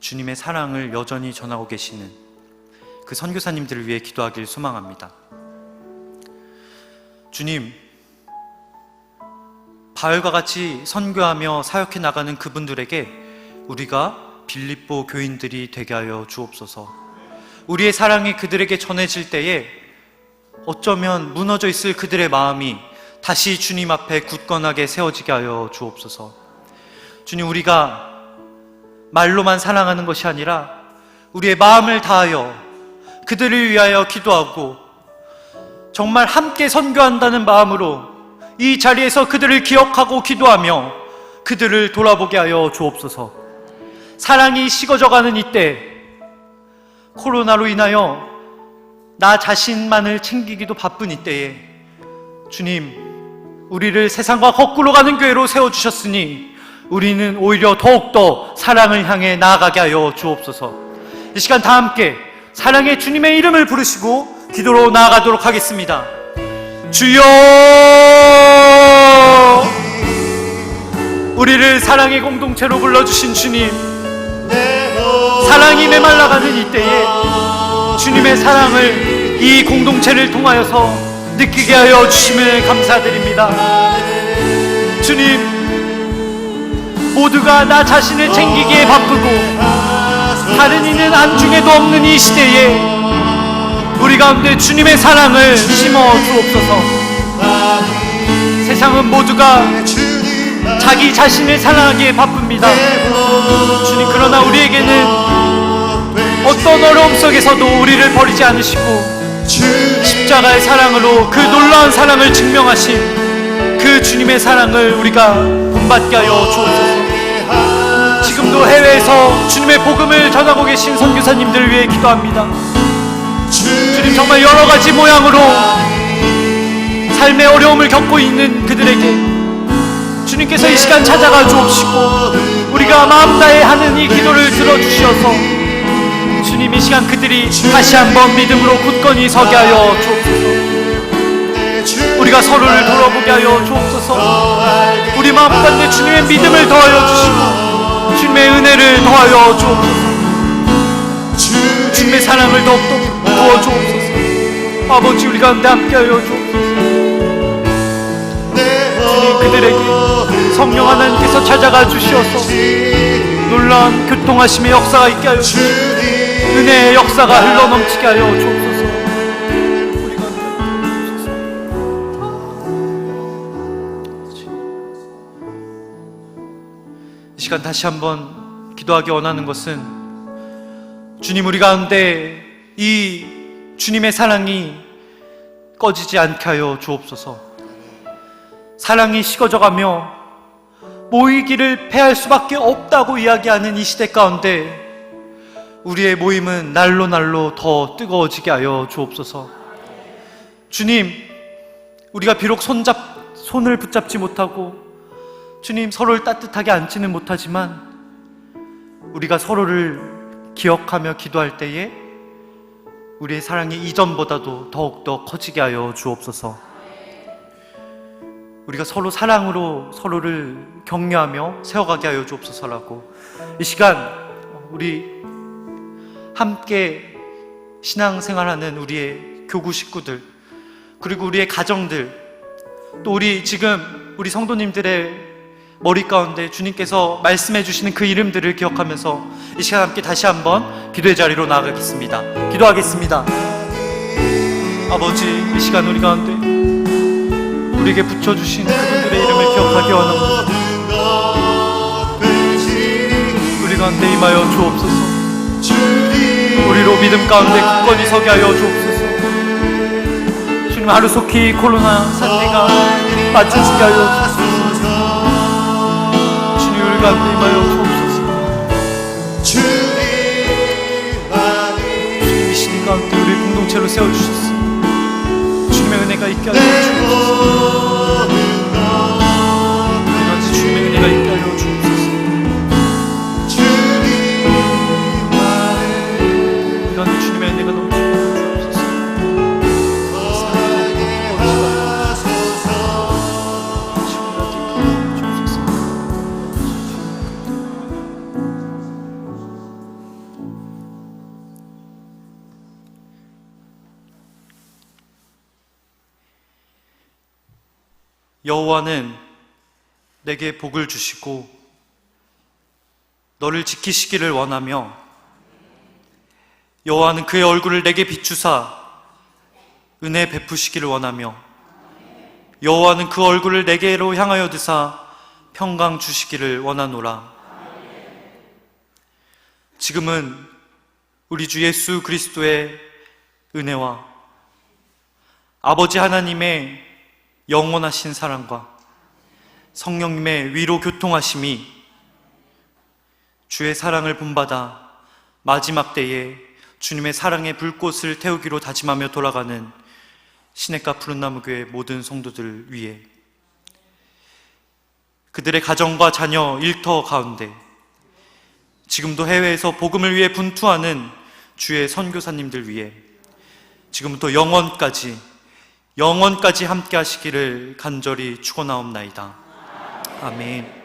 주님의 사랑을 여전히 전하고 계시는 그 선교사님들을 위해 기도하길 소망합니다. 주님, 바울과 같이 선교하며 사역해 나가는 그분들에게 우리가 빌립보 교인들이 되게 하여 주옵소서. 우리의 사랑이 그들에게 전해질 때에 어쩌면 무너져 있을 그들의 마음이 다시 주님 앞에 굳건하게 세워지게 하여 주옵소서. 주님, 우리가 말로만 사랑하는 것이 아니라 우리의 마음을 다하여 그들을 위하여 기도하고 정말 함께 선교한다는 마음으로 이 자리에서 그들을 기억하고 기도하며 그들을 돌아보게 하여 주옵소서. 사랑이 식어져가는 이때, 코로나로 인하여 나 자신만을 챙기기도 바쁜 이때에 주님, 우리를 세상과 거꾸로 가는 교회로 세워주셨으니 우리는 오히려 더욱더 사랑을 향해 나아가게 하여 주옵소서. 이 시간 다 함께 사랑의 주님의 이름을 부르시고 기도로 나아가도록 하겠습니다. 주여, 우리를 사랑의 공동체로 불러주신 주님, 사랑이 메말라가는 이때에 주님의 사랑을 이 공동체를 통하여서 느끼게 하여 주심을 감사드립니다. 주님, 모두가 나 자신을 챙기기에 바쁘고 다른 이는 안중에도 없는 이 시대에 우리 가운데 주님의 사랑을 심어 주옵소서. 세상은 모두가 자기 자신을 사랑하기에 바쁩니다. 주님, 그러나 우리에게는 어떤 어려움 속에서도 우리를 버리지 않으시고 십자가의 사랑으로 그 놀라운 사랑을 증명하신 그 주님의 사랑을 우리가 본받게 하여 주옵소서. 지금도 해외에서 주님의 복음을 전하고 계신 선교사님들을 위해 기도합니다. 주님, 정말 여러 가지 모양으로 삶의 어려움을 겪고 있는 그들에게 주님께서 이 시간 찾아가 주옵시고 우리가 마음 다해 하는 이 기도를 들어주시어서 주님, 이 시간 그들이 다시 한번 믿음으로 굳건히 서게 하여 주옵소서. 우리가 서로를 돌아보게 하여 주옵소서. 우리 마음 가운데 주님의 믿음을 더하여 주시고 주님의 은혜를 더하여 주옵소서. 주님의 사랑을 더욱더 부어 주옵소서. 아버지, 우리 가운데 함께 하여 주옵소서. 주님, 그들에게 성령 하나님께서 찾아가 주시어서 놀라운 교통하심의 역사가 있게 하여 주시옵소서. 은혜의 역사가 흘러넘치게 하여 주옵소서. 우리가 이 시간 다시 한번 기도하기 원하는 것은, 주님, 우리 가운데 이 주님의 사랑이 꺼지지 않게 하여 주옵소서. 사랑이 식어져가며 모이기를 패할 수밖에 없다고 이야기하는 이 시대 가운데 우리의 모임은 날로 날로 더 뜨거워지게 하여 주옵소서. 주님, 우리가 비록 손을 붙잡지 못하고 주님 서로를 따뜻하게 안지는 못하지만 우리가 서로를 기억하며 기도할 때에 우리의 사랑이 이전보다도 더욱더 커지게 하여 주옵소서. 우리가 서로 사랑으로 서로를 격려하며 세워가게 하여 주옵소서라고 이 시간 우리 함께 신앙생활하는 우리의 교구 식구들, 그리고 우리의 가정들, 또 우리 성도님들의 머리 가운데 주님께서 말씀해 주시는 그 이름들을 기억하면서 이 시간 함께 다시 한번 기도의 자리로 나아가겠습니다. 기도하겠습니다. 아버지, 이 시간 우리 가운데 우리에게 붙여주신 그분들의 이름을 기억하기 원합니다. 우리 가운데 임하여 주옵소서. 우리로 믿음 가운데 굳건히 서게 하여 주옵소서. 주님, 하루속히 코로나 사태가 맞춰지게 하여 주옵소서. 주님, 우리 가운데 임하여 주옵소서. 주님, 이 시대 가운데 우리 공동체로 세워주셨습니다. 주님의 은혜가 있게 하여 주옵소서. 우리 가운데 주님의 은혜가 있게 하여 주옵소서. 우리 가운데 주님의 은혜가 넘치게 하여 주옵소서. 여호와는 내게 복을 주시고 너를 지키시기를 원하며, 여호와는 그의 얼굴을 내게 비추사 은혜 베푸시기를 원하며, 여호와는 그 얼굴을 내게로 향하여 드사 평강 주시기를 원하노라. 지금은 우리 주 예수 그리스도의 은혜와 아버지 하나님의 영원하신 사랑과 성령님의 위로 교통하심이 주의 사랑을 본받아 마지막 때에 주님의 사랑의 불꽃을 태우기로 다짐하며 돌아가는 시냇가 푸른나무교회 모든 성도들 위해, 그들의 가정과 자녀, 일터 가운데 지금도 해외에서 복음을 위해 분투하는 주의 선교사님들 위해 지금부터 영원까지 함께 하시기를 간절히 축원하옵나이다. 아멘.